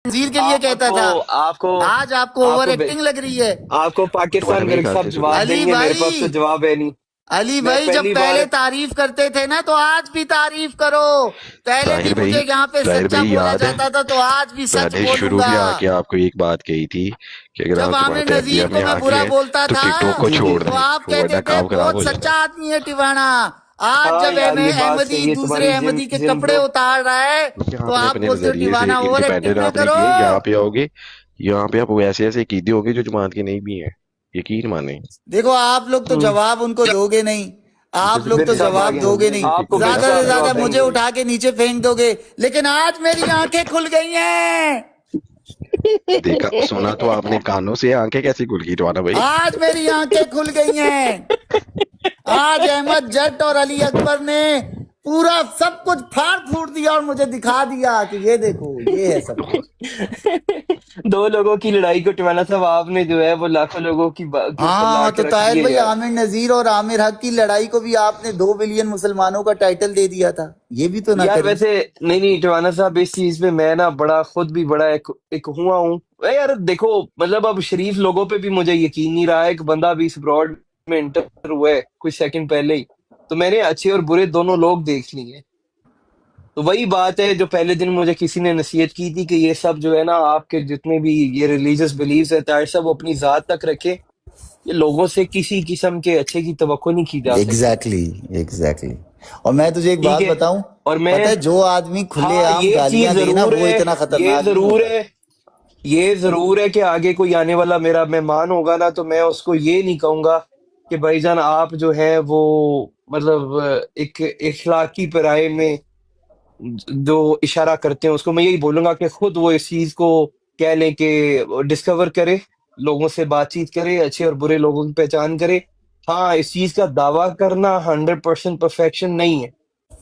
नजीर के लिए कहता था, आपको आज आपको ओवर एक्टिंग लग रही है। आपको पाकिस्तान मेरे साहब जवाब अली देंगे, मेरे पास तो भाई, जवाब है नहीं। अली मैं भाई, जब पहली पहले बार तारीफ करते थे ना, तो आज भी तारीफ करो। पहले भी ताहिर भाई, मुझे यहाँ पे ताहिर सच्चा भाई बोला याद है जाता था, तो आज भी सच मैंने शुरू बोलूंगा। में आके आपको एक बात कही थी कि अगर जब आपके आमिर पास नजीर एफबीआई को में मैं आके बुरा है बोलता तो था, टिकटॉक को जी छोड़ तो दें, आप कहते वरना थे काम खराब बहुत हो सच्चा जाएगा। आदमी है टिवाना। आज हाँ जब यार, ये बात अहमदी सही है दूसरे तुम्हारी। जिन अहमदी के जिन कपड़े लोग उतार रहा है, यहाँ तो अपने आप अपने बोलते हो नजरिए से टिवाना ओवर एक्टिंग इंडिपेंडेंट ना आपने करो। किए, यहाँ पे आओगे, यहाँ पे आप ऐसे ऐसे कीदे होंगे जो जमात के नहीं भी हैं, यकीन माने। देखो, आप लोग तो जवाब उनको दोगे नहीं। आप लोग जब तो मेरे साहब आ जवाब गए, दोगे नहीं, आपको मेरे ज्यादा से साहब ज्यादा जवाब मुझे देंगे। उठा के नीचे फेंक दोगे। लेकिन आज मेरी आंखें खुल गई हैं। देखा सुना तो आपने, कानों से, आंखें कैसी खुल गई टवाना भाई? आज मेरी आंखें खुल गई हैं। आज अहमद जट और अली अकबर ने पूरा सब कुछ फाड़ फूट दिया और मुझे दिखा दिया कि ये देखो, ये है सब कुछ। दो लोगों की लड़ाई को टिवाना साहब आपने जो है वो लाखों लोगों के ऊपर ला हाँ, के तो रख ताहिर दिए भाई, यार। आमिर नजीर और आमिर हक की लड़ाई को भी आपने 2 बिलियन मुसलमानों का टाइटल दे दिया था। ये भी तो ना यार करें। वैसे नहीं नहीं टिवाना साहब, इस चीज में मैं ना बड़ा खुद भी बड़ा एक हुआ हूँ। यार देखो, मतलब अब शरीफ लोगों पे भी मुझे यकीन नहीं रहा है। एक बंदा भी इस ब्रॉड में इंटर हुआ है कुछ सेकंड पहले ही, तो मैंने अच्छे और बुरे दोनों लोग देख लिए। तो वही बात है जो पहले दिन मुझे किसी ने नसीहत की थी कि ये सब जो है ना, आपके जितने भी ये रिलीजियस बिलीव्स है, तार सब अपनी जात तक रखे। ये लोगों से किसी किस्म के अच्छे की तवक्को नहीं की जा सकती। Exactly, exactly. और मैं तुझे एक ठीक बात है। बताऊं, और मैं, पता है, जो आदमी हाँ खुलेआम ये चीज गालियां दे ना, जरूर वो है, इतना ये खतरनाक नहीं जरूर होता। है, ये जरूर है कि आगे कोई आने वाला मेरा मेहमान होगा ना, तो मैं उसको ये नहीं कहूंगा कि भाईजान आप जो है वो, मतलब एक इखलाकी पराये में जो इशारा करते हैं, उसको मैं यही बोलूंगा कि खुद वो इस चीज को कह लें कि डिस्कवर करे, लोगों से बातचीत करे, अच्छे और बुरे लोगों की पहचान करे। हाँ, इस चीज का दावा करना 100% परफेक्शन नहीं है।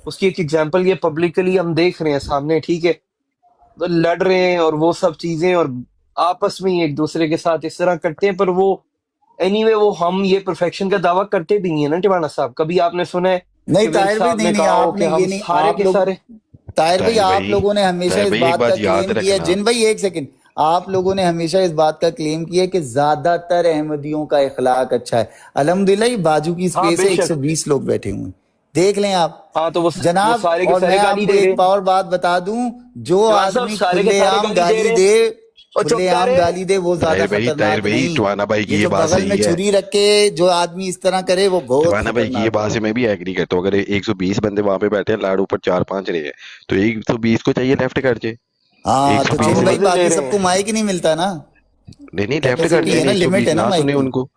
उसकी एक एग्जांपल ये पब्लिकली हम देख रहे हैं सामने, ठीक है, तो लड़ रहे हैं और वो सब चीजें, और आपस में ही एक दूसरे के साथ इस तरह करते हैं। पर वो एनीवे वो हम ये परफेक्शन का दावा करते भी नहीं है ना टिवाना साहब। कभी आपने सुना है नहीं कि विल्क ताहिर भाई, साहब नहीं ने नहीं, कहा हो कि आपने ये हम नहीं, सारे आप के लोग, सारे। ताहिर भाई, ताहिर आप भाई, लोगों ने हमेशा ताहिर इस भाई एक बात का बात याद क्लेम किया है, रखना। जिन भाई एक सेकंड, आप लोगों ने हमेशा इस बात का क्लेम किया है कि ज्यादातर अहमदियों का इखलाक अच्छा है। अल्हम्दुलिल्लाह, ये बाजू की हाँ स्पेस है, बेशक। 120 लोग बैठे हुए हैं, देख लें आप हाँ तो वो जनाब। सारे के और सारे मैं गाली आपको दे एक रहे। और बात बता दूं, जो टिवाना साहब आदमी सारे के सारे खुलेआम गाली दे गाली रहे। दे, और चुप कर खुलेआम रहे। गाली दे, वो ज्यादा ताहिर खतरनाक भाई, नहीं। टवाना भाई की ये ये जो बात बगल में सही है। छुरी रख के जो आदमी इस तरह करे, वो बहुत टवाना भाई की ये खतरनाक बात है। से मैं भी एग्री करता हूँ। अगर 120 बंदे वहां पे बैठे हैं, लाड़ ऊपर 4-5 रहे हैं, तो 120 को चाहिए लेफ्ट कर जे। हाँ, तो हाँ वो जिन 120 भाई, नहीं। मजे ले बाकी रहे सबको हैं। माइक नहीं मिलता ना, नहीं लेफ्ट कर कैपेसिटी जे है ना ना, लिमिट 120। है ना ना माइक सुने की। उनको,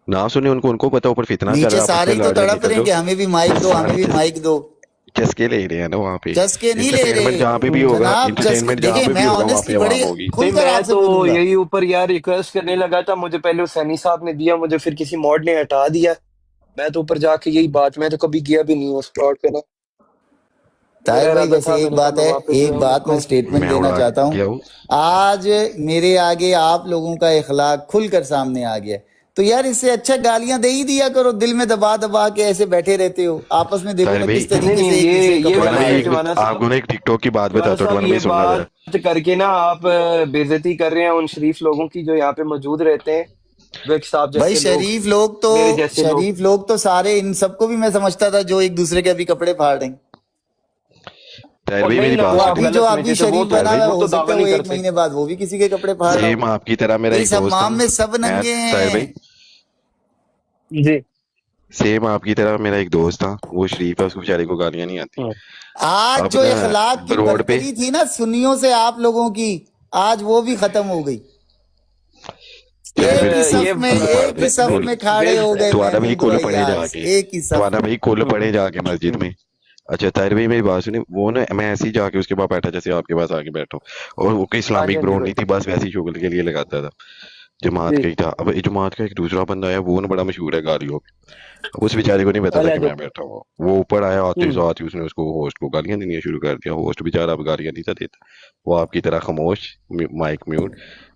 ना सुने उनको, उनको पता ऊपर फितना चल नीचे रहा है, आपस सारे में ही तो लड़ रहे, तड़प निकल रहे हैं जाओ। कि हमें भी माइक दो, हमें सारे भी माइक दो। चस्के ले रहे हैं ना वहाँ पे। चस्के नहीं ले इंटरटेनमेंट जहाँ पे भी रहे होगा, जनाब, चस्के। इंटरटेनमेंट जहाँ देखिए, पे मैं भी होगा, वहाँ पे ऑनेस्टली बड़े आवाम होगी। नहीं खुलकर मैं आपसे तो बोलूंगा। यही ऊपर यार रिक्वेस्ट करने लगा था, मुझे पहले हुसैनी साहब ने दिया, मुझे फिर किसी मॉड ने हटा दिया। मैं तो ऊपर जाके यही बात, मैं तो कभी गया भी नहीं हूँ उस प्लॉट पे ना। मेरा ताहिर भाई, इरादा वैसे था एक मैंने कहा बात मैं है, वापस जो एक है बात मैं उनको। स्टेटमेंट मैं देना उड़ा चाहता हूँ। गया हूँ। आज मेरे आगे आप लोगों का इखलाक खुलकर सामने आ गया, तो यार इससे अच्छा गालियां दे ही दिया करो। दिल में दबा दबा के ऐसे बैठे रहते हो, आपस में देखो ताहिर ना भाई, किस नहीं तरीके नहीं, से एक दूसरे के ये कपड़े टवाना गलत भाई फाड़ है रहे हो। टिवाना साहब। आपको ना एक टिकटॉक की बात टिवाना बताता हूँ। साहब टवाना ये भाई सुनना जरा। बात करके ना आप बेइज्जती कर रहे हैं उन शरीफ लोगों की जो यहाँ पे मौजूद रहते हैं, विक साहब भाई, जैसे लोग, शरीफ लोग तो, मेरे जैसे लोग। शरीफ लोग तो सारे, इन सबको भी मैं समझता था जो एक दूसरे के अभी कपड़े फाड़ रहे हैं। ताहिर और भाई नहीं मेरी ना, तो बात वो आप अभी सुनिए। जो गलत अभी समझे थे, वो शरीफ तो बना हुआ है, ताहिर हो वो तो सकता दावा है वो नहीं 1 करते। महीने बाद वो भी किसी के कपड़े फाड़ भाई रहा हो। सेम आपकी तरह मेरा तो एक इस दोस्त था। हमाम में सब मैं नंगे ताहिर हैं। भाई, जी। सेम आपकी तरह मेरा एक दोस्त था, वो शरीफ है, उसको बेचारे को गालियां नहीं आती। हम्म। आज अब जो ना इखलाक की रोड पे बर्तरी थी ना सुन्नियों से आप लोगों की, आज वो भी खत्म हो गई। यार एक ही ये सफ में, एक ही सफ कुल में खड़े हो गए तुम्हारा भाई महमूद कुल और पढ़े अय्याज, जाके, एक ही सफ तुम्हारा में। भाई कुल पढ़े जाके मस्जिद में। अच्छा ताहिर भाई मेरी बात सुनी, वो ना मैं ऐसे ही जाके उसके पास बैठा जैसे आपके पास आके बैठो, और वो कोई हाँ जी इस्लामिक हाँ जी ग्राउंड भाई। नहीं थी, बस वैसी शुगल के लिए लगाता था। जमात जी। का ही था। अब ये जमात का एक दूसरा बंदा है, वो ना बड़ा मशहूर है गालियों पे। अब उस बेचारे को नहीं पता था कि मैं अलग। बैठा हुआ, वो ऊपर आया, आते साथ ही उसने उसको होस्ट को गालियां देनी शुरू कर दिया। होस्ट बेचारा अब गालियां नहीं था देता, वो आपकी तरह खामोश, माइक म्यूट।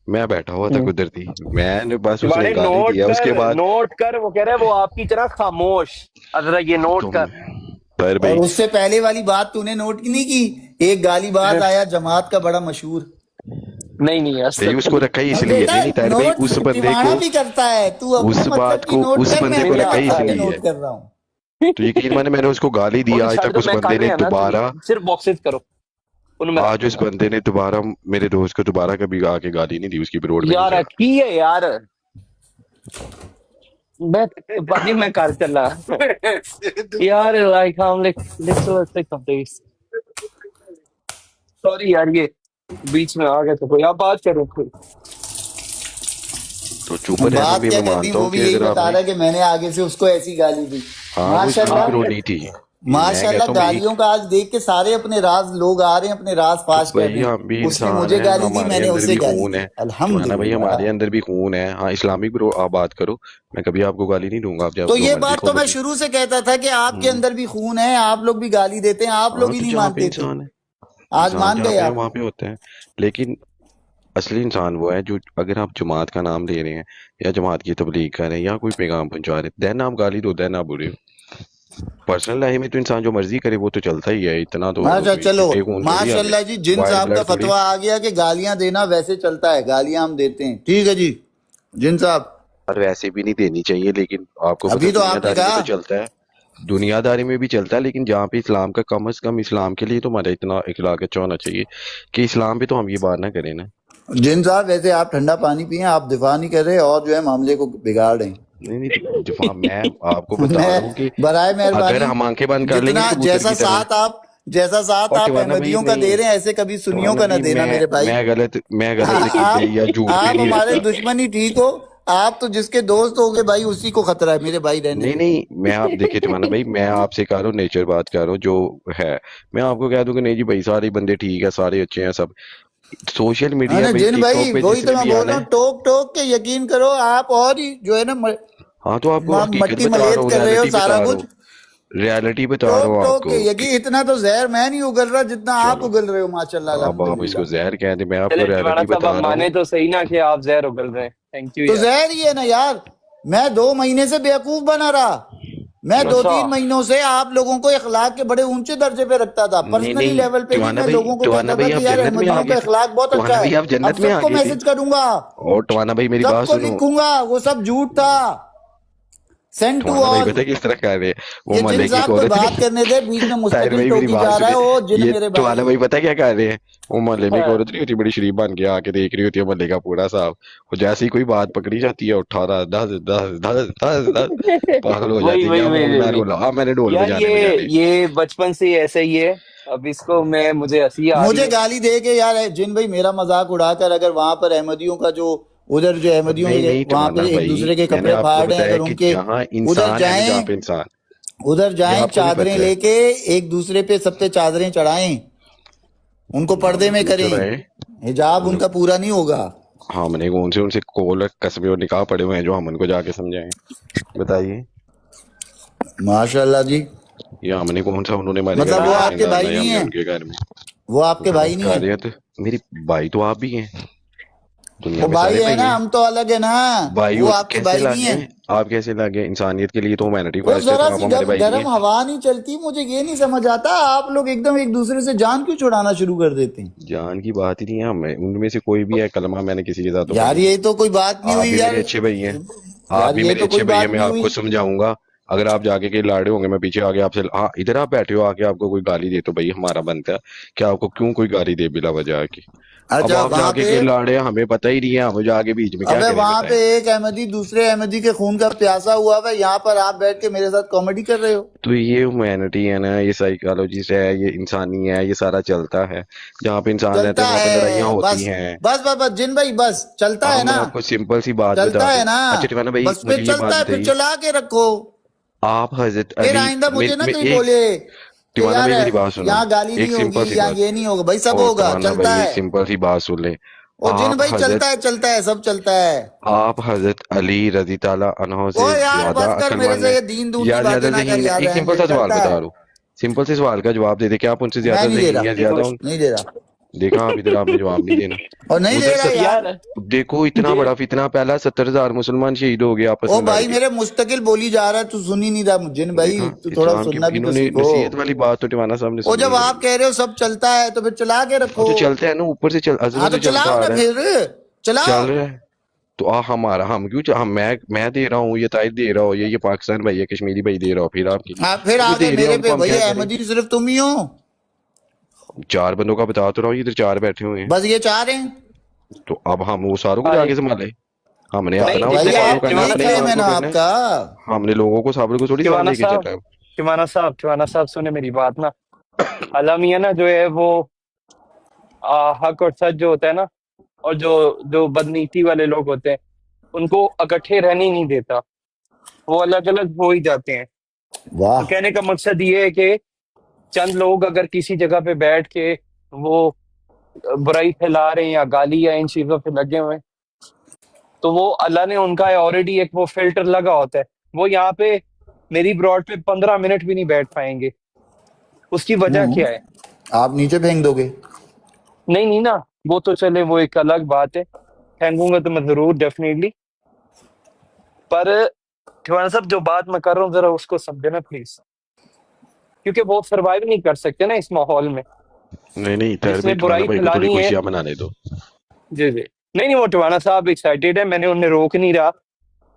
मैं बैठा हुआ था कुदरती, मैंने बस उसने तुम्हारे गाली दिया उसके बाद। नोट कर, वो कह रहा है वो आपकी तरह खामोश। जरा ये नोट तो कर। ताहिर और भाई, उससे पहले वाली बात तूने नोट नहीं की, एक गाली बात आया जमात का बड़ा मशहूर, नहीं नहीं नहीं असल उसको रखा ही अब इसलिए बेटा नहीं नहीं ताहिर भाई नोट उस बंदे टिवाना को भी करता है, तू अपने उस मतलब बात की को नोट उस कर, मैं बंदे को अपने रखा ही मतलब के इसलिए नोट है। कर रहा हूँ। तो यकीन माने मैंने उसको गाली दी उन्हें आज छੱਡ तक दो उस मैं बंदे कर ने रहा ना दोबारा ਤੁਸੀਂ सिर्फ बॉक्सेस करो ਉਹਨੂੰ मैं आज उस बंदे ने दोबारा मेरे दोस्त को दोबारा कभी आके गाली नहीं दी उसकी भी रोड पे नहीं यार चढ़ा। की है यार मैं भाजी मैं कर चला यार लाइक हम like literally sick of this sorry यार ये बीच में आ गया तो कोई आप बात करो कोई तो चुप रहना बात भी क्या मैं करनी, मानता वो हूँ भी कि यही अगर बता आपने रहा है कि मैंने आगे से उसको ऐसी गाली दी। हाँ वो इस्लामिक माशाल्लाह रोड नहीं थी। मैं माशाल्लाह कहता हूँ भाई गालियों का आज देख के सारे अपने राज लोग आ रहे हैं, अपने राज तो फाश कर भाई रहे हैं। हम भी उसने इंसान मुझे है गाली दी, हमारे मैंने अंदर उसे भी गाली खून दी। है। तुम्हारा भाई अल्हम्दुलिल्लाह। हमारे अंदर भी खून है। हाँ इस्लामिक ब्रो आप बात करो मैं कभी आपको गाली नहीं दूंगा आप तो जो ये मर्जी बात तो मैं कॉमेडी। शुरू से कहता था कि आपके हम्म अंदर भी खून है, आप लोग भी गाली देते हैं, आप हाँ लोग ही तो नहीं जहाँ पे मानते थे। इंसान है आज इंसान मान जहाँ गए पे है आप। वहां पे होते हैं। लेकिन असली इंसान वो है जो अगर आप जमात का नाम ले रहे हैं या जमात की तबलीग कर रहे हैं या कोई पैगाम पहुंचा रहे हैं देन आप गाली दो देन आप बुरे हो। पर्सनल लाइफ में तो इंसान जो मर्जी करे वो तो चलता ही है इतना तो अच्छा कोई चलो, चिट्टे खून थोड़ी आ गए माशाल्लाह जी, जिन वाइट साहब का ब्लड थोड़ी। फतवा आ गया कि गालियां देना वैसे चलता है, गालियां हम देते हैं, ठीक है जी जिन साहब। और वैसे भी नहीं देनी चाहिए लेकिन आपको पता अभी है तो आपने दुनियादारी में कहा। तो चलता है। दुनियादारी में भी चलता है लेकिन जहाँ पे इस्लाम का कम से कम इस्लाम के लिए तो हमारा इतना इखलाक अच्छा होना चाहिए कि इस्लाम पे तो हम ये बात ना करें ना। जिन साहब वैसे आप ठंडा पानी पिए, आप दिफा नहीं कर रहे और जो है मामले को बिगाड़ रहे हैं। नहीं नहीं दिफा मैं आपको बता रहा हूँ मैं कि बराए अगर मेहरबानी, हम आंखें बंद कर लेंगे ना जितना कबूतर की तरह। जैसा साथ और आप टिवाना भाई अहमदियों का नहीं दे रहे हैं, ऐसे कभी सुन्नियों टिवाना का ना भाई देना मेरे भाई। मैं गलत अकीदे या झूठ पे आप नहीं हमारे रहता। दुश्मन ही ठीक हो, आप तो जिसके दोस्त होगे भाई उसी को खतरा है मेरे भाई, रहने नहीं दो। नहीं मैं आप देखिए टिवाना भाई मैं आपसे कह रहा हूँ नेचर बात कर रहा हूँ जो है। मैं आपको कह दूं कि नहीं जी भाई सारे बंदे ठीक है सारे अच्छे हैं सब। सोशल है मीडिया ना पे जिन भाई, टिकटॉक पे वही तो जिसने मैं भी बोल आना रहा हूँ, है। टोक टोक के यकीन करो, आप और ही जो है ना हाँ तो आपको हकीकत मट्टी बता रहा मलेत हूँ कर रहे हो रियलिटी बता सारा रहा कुछ। हूँ रियलिटी बता रहा टोक हूँ टोक आपको के यकीन, इतना तो जहर मैं नहीं उगल रहा जितना आप चलो उगल रहे हो, माशाल्लाह अब आप इसको अल्हम्दुलिल्लाह। जहर कह दें मैं आपको चले टिवाना रियलिटी साहब बता आप रहा माने हूँ। तो सही ना कि आप जहर उगल रहे हैं थैंक यू तो यार जहर ही है ना यार, मैं 2 महीने से बेवकूफ बना रहा। मैं दो अच्छा तीन महीनों से आप लोगों को इखलाक के बड़े ऊंचे दर्जे पे रखता था, नहीं पर्सनली नहीं लेवल पे भी मैं लोगों को टवाना कहता था भाई आप कि यार जन्नत में आ अहमदियों गए का थे। इखलाक बहुत अच्छा टवाना है। भाई आप अब जन्नत में आ सबको गए थे। मैसेज करूंगा, और टवाना भाई मेरी बात सबको सुनो। लिखूंगा, वो सब झूठ था। सेंड टू टवाना भाई ऑल। पता है किस तरह कह रहे हैं वो ये जिन मोहल्ले की एक साहब कोई औरत बात नहीं। करने दे, बीच में ताहिर मुस्तकिल भाई मेरी टोकी बात जा रहा सुने। है ओ जिन ये मेरे टवाना भाई। भाई पता है क्या कह रहे हैं वो मोहल्ले में एक हाँ, औरत नहीं होती बड़ी शरीफ बन के आके देख रही होती है मोहल्ले का पूरा साहब। वो जैसे ही कोई बात पकड़ी जाती है उठा रहा 10 10 10 10 10 पागल हो वही जाती है वही क्या वही वही मैं वही ढोल हाँ मैंने ढोल यार बजाने बजाने। ये बचपन से ही ऐसे ही है अब इसको मैं मुझे हंसी आ रही मुझे है गाली दे के यार जिन भाई मेरा मजाक उड़ाकर, अगर वहां पर अहमदियों का जो उधर जो और अहमदियों नहीं के नहीं वहां पर टवाना एक भाई दूसरे के मैंने कपड़े आपको फाड़ रहे हैं, बताया अगर कि उनके जहाँ उधर इंसान है ना जहाँ जाएं, पे इंसान उधर ये जाएं आपको भी चादरें पता है। लेके एक दूसरे पे सब पे चादरें चढ़ाएं, उनको पर्दे में क्यों करें, चढ़ाए हिजाब उन्हें। उनका पूरा नहीं होगा। हमने कौन से उनसे कोल कस्बे और निकाह पड़े हुए हैं जो हम उनको जाके समझाएं बताइए। माशाल्लाह जी। या हमने कौन सा उन्होंने हमारे घर मतलब में वो जश्न आपके डालना भाई है या नहीं हमने है, उनके घर में। वो आपके भाई नहीं है। कार्य तो मेरी भाई तो आप भी हैं दुनिया वो में भाई सारे है भाई ना, हैं। हम तो अलग है ना। भाई वो हो आपके कैसे भाई नहीं लागे है। आप कैसे लागे इंसानियत के लिए तो ह्यूमैनिटी वो फर्स्ट है जरा तो आप सी हमारे भाई नहीं गर्म है। हवा नहीं चलती, मुझे ये नहीं समझ आता, आप लोग एकदम एक दूसरे से जान क्यों छुड़ाना शुरू कर देते हैं। जान की बात ही नहीं है हमें उनमें से कोई भी है कलमा मैंने किसी के साथ तो यार पढ़ी ये नहीं। तो कोई बात नहीं आप हुई भी यार। मेरे अच्छे भाई हैं। आप यार भी ये मेरे तो अच्छे कोई भाई हैं बात मैं नहीं आपको हुई। समझाऊंगा। अगर आप जाके कहीं लाड़े होंगे मैं पीछे आके आपसे हाँ इधर आप बैठे हो आके आपको कोई गाली दे तो भाई हमारा बनता है कि आपको क्यों कोई गाली दे बिला वजह की। अब अच्छा आप वहां जाके पे, कहीं लाड़े हैं, हमें पता ही नहीं है हम जाके बीच में क्या अबे करें वहां पे बताएं। एक अहमदी दूसरे अहमदी के खून का प्यासा हुआ है, यहाँ पर आप बैठ के मेरे साथ कॉमेडी कर रहे हो। तो ये ह्यूमैनिटी है ना ये साइकोलॉजिस्ट है ये इंसानी है ये सारा चलता है। जहाँ पे इंसान रहते चलता हैं वहां पे लड़ाइयाँ है होती बस, हैं। बस बस बस जिन भाई, बस चलता है अब मैं ना, आपको सिंपल सी बात बता चलता दूं। है ना, अच्छा टिवाना भाई बस मुझे फिर ये बात चलता है, फिर बताइए चला के रखो। आप हजरत फिर अली आइंदा मुझे ना कहीं एक बोले कि टिवाना यार भाई मेरी बात सुनो। यहाँ गाली एक नहीं सिंपल होगी सी या बात ये नहीं होगा, भाई सब और होगा, टिवाना चलता भाई एक है। सिंपल सी बात सुन ले। ओ जिन आप भाई हजरत चलता है, सब चलता है। आप हजरत अली रजी ताला अन्हो ओ से यार ज्यादा बस कर, मेरे अक्लमंद से है ये दीन दून की या बातें ज्यादा ना कर जहीन है। यार, एक रहने सिंपल दे, सा सवाल चलता बता है। रहा हूँ सिंपल से सवाल का जवाब दे दे क्या आप उनसे ज्यादा मैं नहीं दे जहीन रहा, या ज्यादा नहीं दे रहा। देखा आप इधर, आपने जवाब नहीं देना। और नहीं दे उधर रहा यार। यार देखो इतना ये बड़ा फितना, पहला 70,000 मुसलमान शहीद हो गए आपस ओ में लड़ भाई के। मेरे मुस्तकिल बोली जा रहा है, तू सुन ही नहीं रहा मुझे न भाई, देखा तू थोड़ा इस्लाम की सुनना भी तो इन्होंने सीखो। नसीहत वाली बात तो टिवाना साहब ने ओ सुनी जब नहीं आप मेरी। कह रहे हो सब चलता है तो फिर चला के वो रखो। तो चलता है ना, ऊपर से चल अजलों हाँ तो से चलता चलाओ आ ना रहा है। फिर, चलाओ। चल रहा है तो हमारा हम क्यों मैं दे रहा हूँ, ये ताइब दे रहा हो, ये पाकिस्तान भाई है, कश्मीरी भाई दे रहा हो, फिर आपकी फिर तो आ जो गए दे रहे हैं मेरे उनको पे, हम भैया क्या करें। अहमदी सिर्फ तुम ही हो। चार बंदों का बता तो रहा हूँ, इधर चार बैठे हुए हैं। बस ये चाह रहे हैं। तो अब हम वो सारों को अरे जाके संभाले। हमने तो नहीं अपना भाई उसमें देखो फॉलो आप करना है, यही टिवाना अपने क्लेम साहब, ईमान है को ना करना है। आपका। हमने लोगों को साबर को थोड़ी साथ टिवाना लेके साहब, चलना है। टिवाना साहब सुने मेरी बात ना। अलामिया ना जो है वो हक और सच जो होता है ना, और जो जो बदनीति वाले लोग होते हैं उनको इकट्ठे रहने ही नहीं देता, वो अलग अलग हो ही जाते हैं। तो वाह। कहने का मकसद ये है कि चंद लोग अगर किसी जगह पे बैठ के वो बुराई फैला रहे हैं या गाली या इन चीजों पे लगे हुए हैं, तो वो अल्लाह ने उनका ऑलरेडी एक वो फिल्टर लगा होता है। वो यहाँ पे मेरी ब्रॉड पे 15 मिनट भी नहीं बैठ पाएंगे। उसकी वजह हम्म। क्या है? आप नीचे फेंक दोगे। नहीं नहीं ना, वो तो चले, वो एक अलग बात है, फेंकूंगा तो मैं जरूर डेफिनेटली। पर ठिवाना साहब जो बात मैं कर रहा हूँ जरा उसको समझे ना प्लीज, क्योंकि वो सरवाइव नहीं कर सकते ना इस माहौल में। नहीं नहीं ताहिर जिसने भाई, टिवाना बुराई भाई को थोड़ी फैलानी है। खुशियां मनाने दो। जी जी। नहीं नहीं, वो टिवाना साहब एक्साइटेड है, मैंने उन्हें रोक नहीं रहा।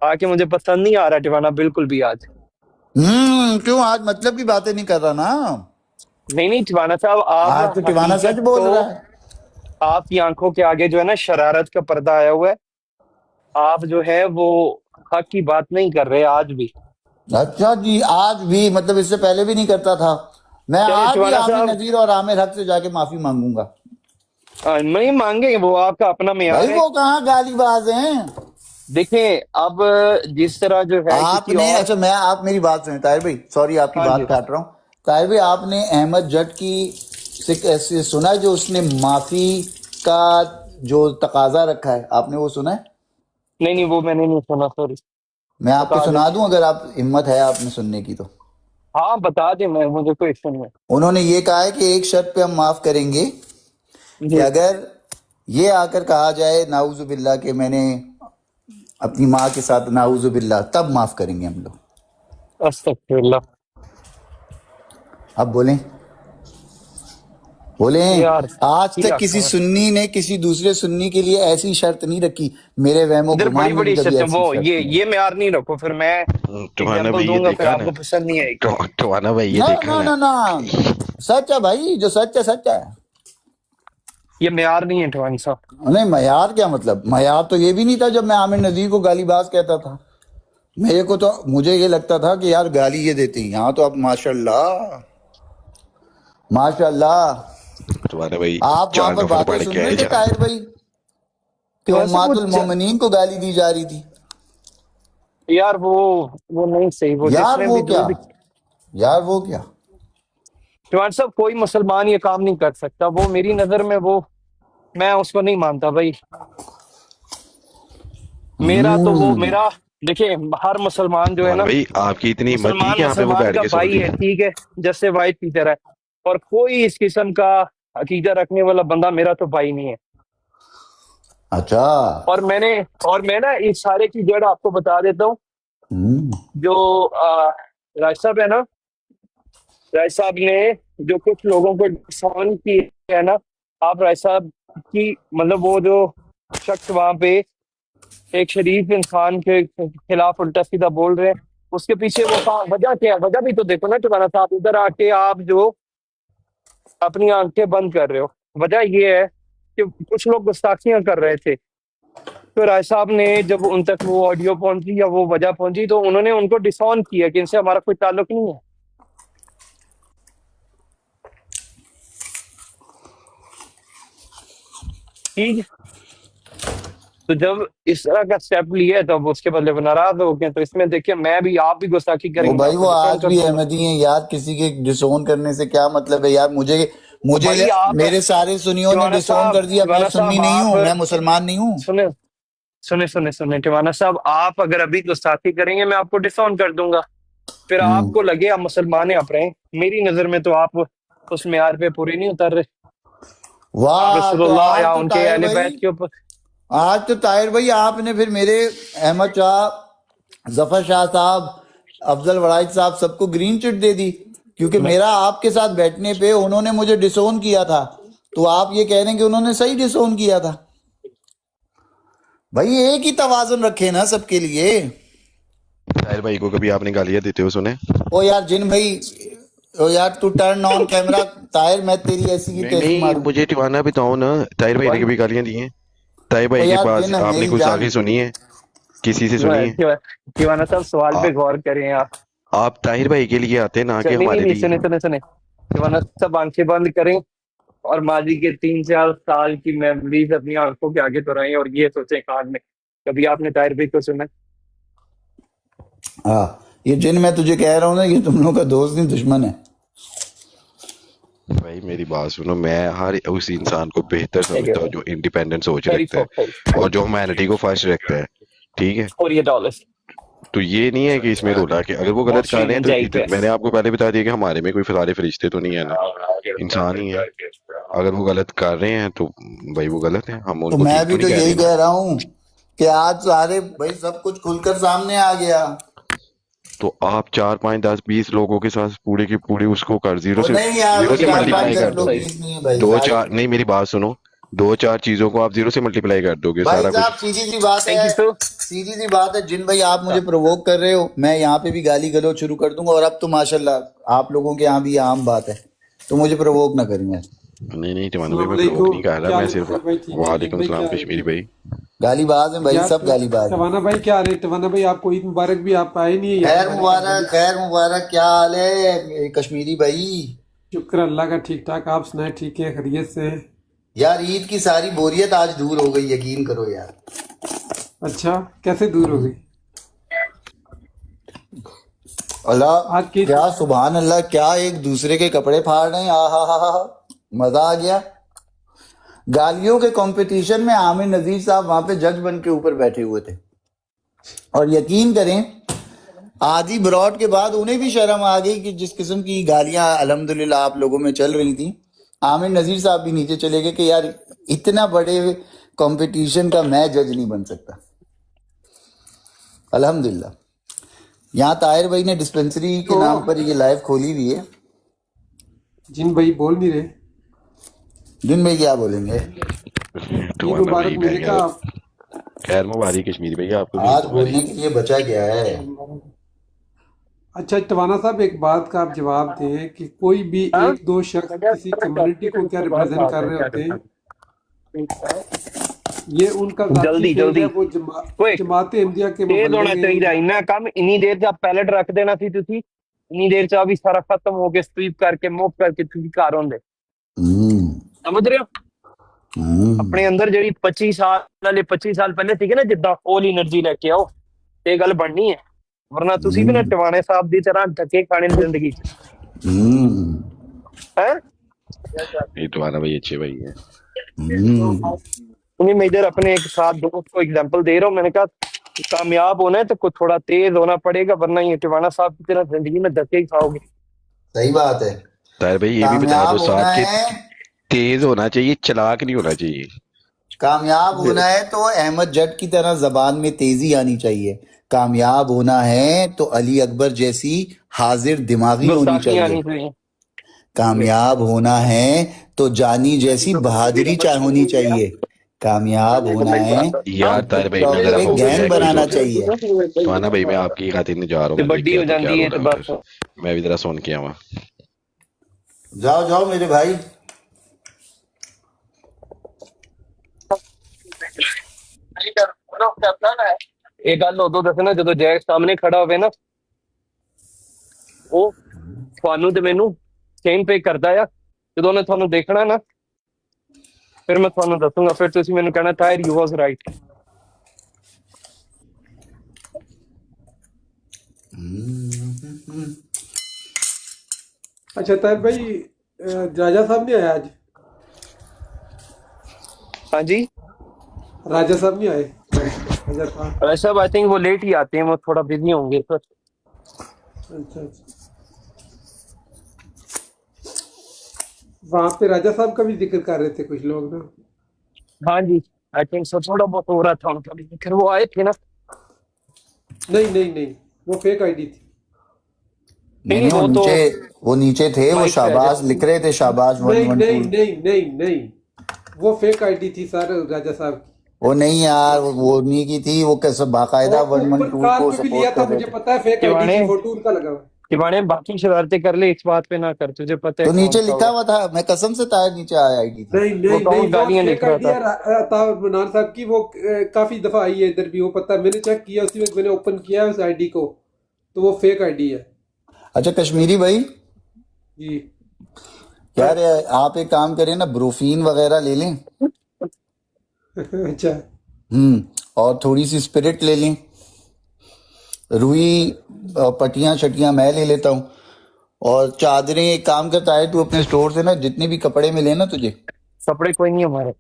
आके मुझे पसंद नहीं आ रहा टिवाना बिल्कुल भी आज। क्यों आज मतलब की बातें नहीं कर रहा ना। नहीं नहीं टिवाना साहब, आप ना आज तो टिवाना सच हकीकत बोल को, रहा है। आपकी आंखों के आगे जो है ना शरारत का पर्दा आया हुआ है। आप जो है वो हक की बात नहीं कर रहे आज भी। अच्छा जी, आज भी मतलब इससे पहले भी नहीं करता था। मैं चलिए आज ही टिवाना आमिर साहब, नजीर और आमिर हक से जाके माफी मांगूंगा। नहीं मांगे, वो आपका अपना भाई मेयार है। वो कहाँ गालीबाज हैं। देखें अब जिस तरह जो है किसी आपने, और। अच्छा मैं, आप मेरी बात सुने ताहिर भाई, सॉरी आपकी हाँ बात जी। काट रहा हूँ। ताहिर भाई आपने अहमद जट की से कैसे सुना है, जो उसने माफी का जो तकाजा रखा है, आपने वो सुना है? नहीं नहीं, वो मैंने नहीं सुना, सॉरी। मैं आपको बता दें। सुना दूं अगर आप हिम्मत है आपने सुनने की तो। हाँ बता दें, मैं मुझे कोई इश्यू नहीं है। उन्होंने ये कहा है कि एक शर्त पे हम माफ करेंगे, कि जी। अगर ये आकर कहा जाए नाउजुबिल्ला के मैंने अपनी माँ के साथ नाउजुबिल्ला, तब माफ करेंगे हम लोग। अस्तगफिरुल्लाह। अब बोलें, बोलें। यार आज तक क्या किसी खबर। सुन्नी ने किसी दूसरे सुन्नी के लिए ऐसी शर्त नहीं रखी। मेरे वहमो इधर बड़ी गुमान में भी बड़ी कभी शर्तें, ऐसी वो शर्त नहीं ये म्यार नहीं रखो, फिर मैं टिवाना एग्जाम्पल भाई ये दूंगा फिर देखा ना, आपको पसंद नहीं आएगी। टिवाना भाई ये ना देखा ना ना। ना ना, सच है भाई, जो सच है सच है। ये म्यार नहीं है टिवानी साहब। नहीं मयार क्या मतलब, मयार तो ये भी नहीं था जब मैं आमिर नजीर को गालीबाज कहता था। मेरे को तो, मुझे ये लगता था कि यार गाली ये देते हैं, यहाँ तो आप माशाल्लाह माशाल्लाह। टिवाना भाई आप वहां चार पर नफर बातें पढ़ सुन के रहे आए थे जरा। ताहिर भाई, कि टिवानी साहब उम्मातुल मोमिनीन को गाली दी जा रही थी। यार वो नहीं सही, वो यार जिसने वो भी क्या, जो भी। यार वो क्या। टिवानी साहब कोई मुसलमान ये काम नहीं कर सकता, वो मेरी नजर में वो, मैं उसको नहीं मानता भाई। मेरा तो वो हम्म। मेरा, देखिए हर मुसलमान जो है टिवाना ना, भाई आपकी इतनी हिम्मत थी मुसलमान कि यहाँ पे वो मुसलमान बैठ का के सुन भाई है, लिया। ठीक है, जैसे वाइट की तरह। और कोई इस किस्म का अकीदा रखने वाला बंदा मेरा तो भाई नहीं है। अच्छा। और मैं ना इस सारे की जड़ आपको बता देता हूँ। हम्म। जो राज साहब है ना, राय साहब ने जो कुछ लोगों को डिसऑन किया है ना, आप राय साहब की मतलब वो जो शख्स वहां पे एक शरीफ इंसान के खिलाफ उल्टा सीधा बोल रहे हैं, उसके पीछे वो वजह क्या है? वजह भी तो देखो ना तुम्हारा साहब, इधर आके आप जो अपनी आंखें बंद कर रहे हो। वजह ये है कि कुछ लोग गुस्ताखियां कर रहे थे, तो राय साहब ने जब उन तक वो ऑडियो पहुंची या वो वजह पहुंची तो उन्होंने उनको डिसऑन किया कि इनसे हमारा कोई ताल्लुक नहीं है। ठीक है? तो जब इस तरह का स्टेप लिया तब उसके बदले वो नाराज हो गए। तो इसमें देखिए, मैं भी, आप भी गुस्ताखी वो करेंगे, मैं भाई आपको वो डिसऑन आज कर भी दूंगा। अहमदी हैं यार, किसी के डिसोन करने से क्या मतलब है यार। मुझे तो मुझे भाई आप, मेरे सारे सुन्नियों ने डिसोन कर दिया। मैं टिवाना सुन्नी साहब नहीं आप हूँ, मैं मुसलमान नहीं हूँ। सुने सुने सुने सुने टिवाना साहब, आप अगर अभी गुस्ताखी करेंगे मैं आपको डिसऑन कर दूंगा। फिर हम्म। आपको लगे आप मुसलमान हैं, आप रहे, मेरी नजर में तो आप उस मेयार पे पूरे नहीं उतर रहे। वाह, तो रसूलुल्लाह आज या तो उनके ताहिर अहले भाई, बैत के ऊपर। आज तो ताहिर भाई आपने फिर मेरे अहमद शाह, जफर शाह साहब, अफजल वड़ाइद साहब सबको ग्रीन चिट दे दी, क्योंकि मेरा आपके साथ बैठने पे उन्होंने मुझे डिसोन किया था। तो आप ये कह रहे हैं कि उन्होंने सही डिसोन किया था। भाई एक ही तवाजुन रखे ना सबके लिए। ताहिर भाई को कभी आपने गालियां देते हो सुने? ओ यार जिन भाई, ओ यार तू टर्न ऑन कैमरा। ताहिर मैं तेरी ऐसी की नहीं तैसी नहीं, मारूं। मुझे टिवाना बताओ ना, ताहिर भाई ने कभी गालियां दी हैं? ताहिर ओ भाई के यार पास जिन आपने मेरी कुछ जान, आगे सुनी है? किसी से सुनी है? दीवाना साहब सवाल आ, पे गौर करें आप। आप ताहिर भाई के लिए आते हैं ना कि नहीं नहीं हमारे नहीं, लिए? सुने सुने सुने, दीवाना साहब आंखें बंद करें और माजी के 3-4 साल की मेमोरीज अपनी आंखों के आगे दोहराएं और ये सोचें कान में कभी आपने ताहिर भाई को सुना? हाँ ये जिन मैं तुझे कह रहा हूँ ना, ये तुम लोगों का दोस्त नहीं दुश्मन है। भाई मेरी बात सुनो, मैं हर उस इंसान को बेहतर समझता हूँ जो इंडिपेंडेंट सोच रखता है और जो ह्यूमैनिटी को फर्स्ट रखता है, ठीक है? और ये डॉलर्स तो ये नहीं है कि इसमें रोला कि अगर वो गलत कर रहे हैं तो मैंने आपको पहले बता दिया कि हमारे में कोई सारे फरिश्ते तो नहीं है ना, इंसान ही है। अगर वो गलत कर रहे हैं तो भाई वो गलत है, हम तो उनको मैं ठीक भी तो तो नहीं कह यही रहे ना। कह रहा हूँ कि आज सारे भाई सब कुछ खुलकर सामने आ गया। तो आप 4 5 10 20 लोगों के साथ पूरे के पूरे उसको कर जीरो वो से नहीं यार, जीरो वो से 4 5 मल्टीप्लाई 10 कर लोग दोगे। 20 नहीं है भाई, दो सारे। चार नहीं, मेरी बात सुनो, 2 4 चीजों को आप जीरो से मल्टीप्लाई कर दोगे भाई सारा साहब कुछ। सीधी सी बात थैंक है, यू सर। सीधी सी बात है जिन भाई, आप मुझे प्रोवोक कर रहे हो, मैं यहाँ पे भी गाली गलौज शुरू कर दूंगा। और अब तो माशाल्लाह आप लोगों के यहाँ भी आम बात है, तो मुझे प्रोवोक ना करेंगे। नहीं नहीं टिवाना भाई, मैं प्रोवोक नहीं कर रहा, मैं सिर्फ वालेकुम सलाम कश्मीरी भाई। गालीबाज है भाई, यार सब गालीबाज है। टवाना भाई क्या हाल है? टवाना भाई आपको ईद मुबारक भी, आप आए नहीं है यार। खैर मुबारक, खैर मुबारक, क्या हाल है कश्मीरी भाई? शुक्र अल्लाह का, ठीक ठाक। आप सुनाए, ठीक है, खैरियत से हैं? यार ईद की सारी बोरियत आज दूर हो गई, यकीन करो यार। अच्छा, कैसे दूर हो गई? अल्लाह आज की क्या, सुभान अल्लाह, क्या एक दूसरे के कपड़े फाड़ रहे हैं। आहा, मजा आ गया। गालियों के कंपटीशन में आमिर नजीर साहब वहां पे जज बन के ऊपर बैठे हुए थे, और यकीन करें आदि ब्रॉड के बाद उन्हें भी शर्म आ गई कि जिस किस्म की गालियां अल्हम्दुलिल्लाह आप लोगों में चल रही थी, आमिर नजीर साहब भी नीचे चले गए कि यार इतना बड़े कंपटीशन का मैं जज नहीं बन सकता। अल्हम्दुलिल्लाह यहाँ ताहिर भाई ने डिस्पेंसरी के नाम पर ये लाइव खोली हुई है। जिन भाई बोल नहीं रहे, जिन भाई क्या बोलेंगे? ईद टिवाना मुबारक भाई मैं मिलेगा कह आप। खैर मुबारक कश्मीरी भाई, आपको भी आज ईद बोलने मुबारक। के लिए बचा क्या है? अच्छा टवाना साहब, एक बात का आप जवाब दें कि कोई भी एक दो शख्स किसी कम्युनिटी को क्या रिप्रेजेंट कर रहे होते हैं, ये उनका जाती जल्दी फेल है। जल्दी वो क्विक जमात अहमदिया के तेज होना मुबल्लिग चाहिए। हैं। इन्ना कम इन्नी देर च पैलेट रख देना सी तुसी, इन्नी देर च भी सारा खत्म हो के स्वीप करके मूव करके तुसी घर होंदे। हम्म, समझ रहे हो? अपने अंदर ਜਿਹੜੀ 25 ਸਾਲ ਵਾਲੇ 25 ਸਾਲ ਪਹਿਲੇ ਸੀਗੇ ਨਾ, ਜਿੱਦਾਂ ਫੁੱਲ એનર્ਜੀ ਲੈ ਕੇ ਆਓ ਤੇ ਗੱਲ ਬਣਨੀ ਹੈ। ਵਰਨਾ ਤੁਸੀਂ ਵੀ ਨਾ ਟਿਵਾਣੇ ਸਾਹਿਬ ਦੀ ਤਰ੍ਹਾਂ ਧੱਕੇ ਖਾਣੇ ਨੇ ਜ਼ਿੰਦਗੀ ਚ, ਹੈ? नहीं टिवाना भाई अच्छे भाई है। उन्हीं मैं इधर अपने एक साथ दोस्त को एग्जांपल दे रहा हूँ। मैंने कहा कामयाब होना है तो कुछ थोड़ा तेज होना पड़ेगा, वरना ये टिवाना साहब की तरह जिंदगी में धक्के ही खाओगे। सही बात है। ताहिर भाई ये भी बता कामयाब दो होना साथ के, है, तेज होना चाहिए, चालाक नहीं होना चाहिए। कामयाब होना है तो अहमद जट की तरह जबान में तेजी आनी चाहिए। कामयाब होना है तो अली अकबर जैसी हाजिर दिमागी होनी गुस्ताखी चाहिए। आनी चाहिए। कामयाब होना है तो जानी जैसी बहादुरी होनी चाहिए। कामयाब होना है यार ताहिर भाई मैं जरा तो हो गया गैंग है, बनाना कुछ हो गया। चाहिए। टिवाना भाई मैं आपकी खातिर नहीं जा रहा हूँ, मैं बड्डी देख हो के आता जाती है क्या तो रोल है बस। उधर। मैं भी जरा सुन के आवा। जाओ जाओ मेरे भाई। ਇਹ ਗੱਲ ਉਦੋਂ ਦੱਸਣਾ ਜਦੋਂ ਜੈਕ ਸਾਹਮਣੇ ਖੜਾ ਹੋਵੇ ਨਾ, ਉਹ ਤੁਹਾਨੂੰ ਤੇ ਮੈਨੂੰ ਸੇਮ ਪੇ ਕਰਦਾ ਆ। ਜਦੋਂ ਉਹਨੇ ਤੁਹਾਨੂੰ ਦੇਖਣਾ ਨਾ, ਫਿਰ ਮੈਂ ਤੁਹਾਨੂੰ ਦੱਸੂਗਾ, ਫਿਰ ਤੁਸੀਂ ਮੈਨੂੰ ਕਹਿਣਾ ਤਾਹਿਰ ਯੂ ਵਾਸ ਰਾਈਟ। अच्छा ताहिर भाई, राजा साहब नहीं आया आज? हाँ जी, राजा साहब नहीं आए? राजा साहब, वैसे आई थिंक वो लेट ही आते हैं, वो थोड़ा बिजी होंगे तो। अच्छा अच्छा। वहां पे राजा साहब का भी जिक्र कर रहे थे कुछ लोग ना। हाँ जी, आई थिंक सो, थोड़ा बहुत हो रहा था उनका भी जिक्र, वो आए थे ना। नहीं नहीं नहीं, वो फेक आईडी थी। नहीं नहीं नहीं, नहीं, वो तो वो नीचे थे, वो माइक पे आ शाबाश जाए। लिख रहे थे, शाबाश नहीं नहीं 112। नहीं नहीं नहीं, वो फेक आईडी थी सर राजा साहब की। वो नहीं यार, वो उन्हीं की थी, वो कैसे बाकायदा और ऊपर 112 कान को पे भी लिया सपोर्ट था, कर रहे मुझे थे। पता है फेक आईडी किवाड़े की, फोटो उनका लगा हुआ है। किवाड़े, बाकी शरारतें कर ले, इस बात पे ना कर, तुझे पता है तो कौन नीचे सा लिखा हुआ। हुआ था, मैं कसम से तार नीचे आया आईडी थी। नहीं वो नहीं नहीं, कौन वो गालियां लिख फेक रहा आईडी था। है मनान साहब की। वो काफी दफा आई है इधर भी, वो पता है, मैंने चेक किया उसी वक्त, मैंने ओपन किया है उस आईडी को, तो वो फेक आईडी है अच्छा कश्मीरी भाई, जी। यार आप एक काम करें ना, ब्रोफीन वगैरह ले लें। अच्छा, और थोड़ी सी स्पिरिट ले लें, रुई और पटियां शटियां मैं ले लेता हूँ, और चादरें। एक काम करता है, तू अपने स्टोर से ना जितने भी कपड़े मिले ना तुझे। कपड़े कोई नहीं हमारे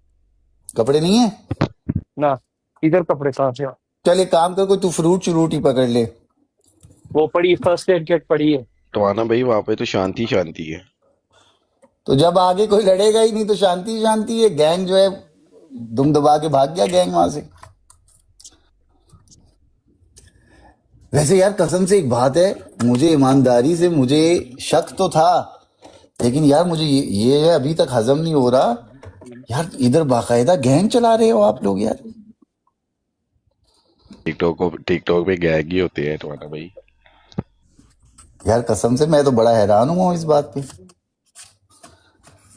कपड़े नहीं है? ना, इधर कपड़े कहाँ से। चल एक काम कर, कोई तू फ्रूट श्रूट ही पकड़ ले। वो पड़ी, फर्स्ट एड किट पड़ी है। टवाना भाई वहां पे तो शांति शांति है। तो जब आगे कोई लड़ेगा ही नहीं तो शांति शांति है। गैंग जो है दुम दबा के भाग गया गैंग वहां से। वैसे यार कसम से एक बात है, मुझे ईमानदारी से मुझे शक तो था, लेकिन यार मुझे ये अभी तक हजम नहीं हो रहा यार, इधर बाकायदा गैंग चला रहे हो आप लोग यार। टिकटॉक पे गैग ही होते हैं टवाना भाई। यार कसम से मैं तो बड़ा हैरान हुआ इस बात पे।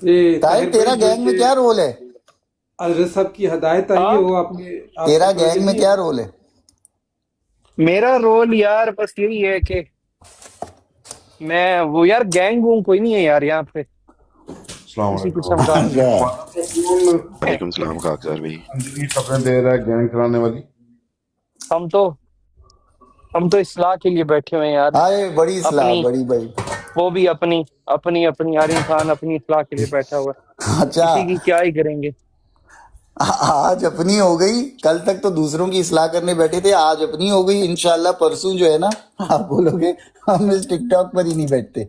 ये ताहिर तेरा भाई, गैंग में क्या रोल है? हजरत साहब की हदायत आई है, हाँ? वो आपने तेरा आपको गैंग में क्या रोल है? मेरा रोल यार बस यही है कि मैं वो, यार गैंग वूंग कोई नहीं है यार यहाँ पे, किसी किस्म का। वालेकुम सलाम खाकसार भाई। अंजलि कपड़े दे रहा है गैंग कराने वाली। हम तो इस्लाह के लिए बैठे हुए हैं यार, अरे बड़ी इस्लाह, अपनी, बड़ी बड़ी। वो भी अपनी अपनी अपनी, हर इंसान अपनी इस्लाह के लिए बैठा हुआ है, अच्छा, किसी की क्या ही करेंगे। आज अपनी हो गई, कल तक तो दूसरों की इस्लाह करने बैठे थे, आज अपनी हो गई। इंशाल्लाह परसों जो है ना, आप बोलोगे हम इस टिकटॉक पर ही नहीं बैठते,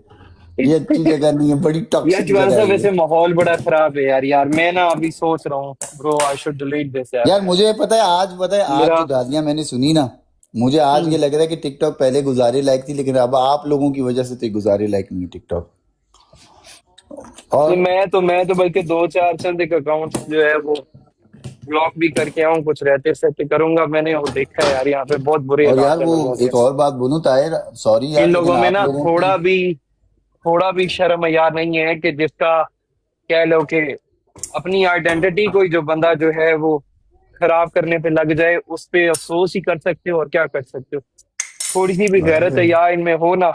ये अच्छी जगह नहीं है, बड़ी यार टॉक्सिक जवान जगह साहब है वैसे ये। माहौल बड़ा खराब है यार मैं ना अभी सोच रहा हूँ bro, I should delete this यार। यार मुझे पता है, आज मेरा जो गालियां मैंने सुनी ना, मुझे आज ये लग रहा है कि टिकटॉक पहले गुजारे लायक थी, लेकिन अब आप लोगों की वजह से तो ये गुजारे लायक नहीं है टिकटॉक। और मैं तो बल्कि 2-4 चंद एक अकाउंट जो है वो ब्लॉक भी करके आऊँ, कुछ रहते सहते करूंगा। मैंने वो देखा है यार यहाँ पे बहुत बुरे और हालात यार है वो लोगों के। एक और बात बोलूं ताहिर, सॉरी यार, इन लेकिन लोगों में आप ना लोगों की थोड़ा भी शर्म यार नहीं है कि जिसका कह लो कि अपनी आइडेंटिटी कोई जो बंदा जो है वो खराब करने पे लग जाए, उस पे अफसोस ही कर सकते हो और क्या कर सकते हो। थोड़ी सी भी गैरत है यार इनमें हो ना।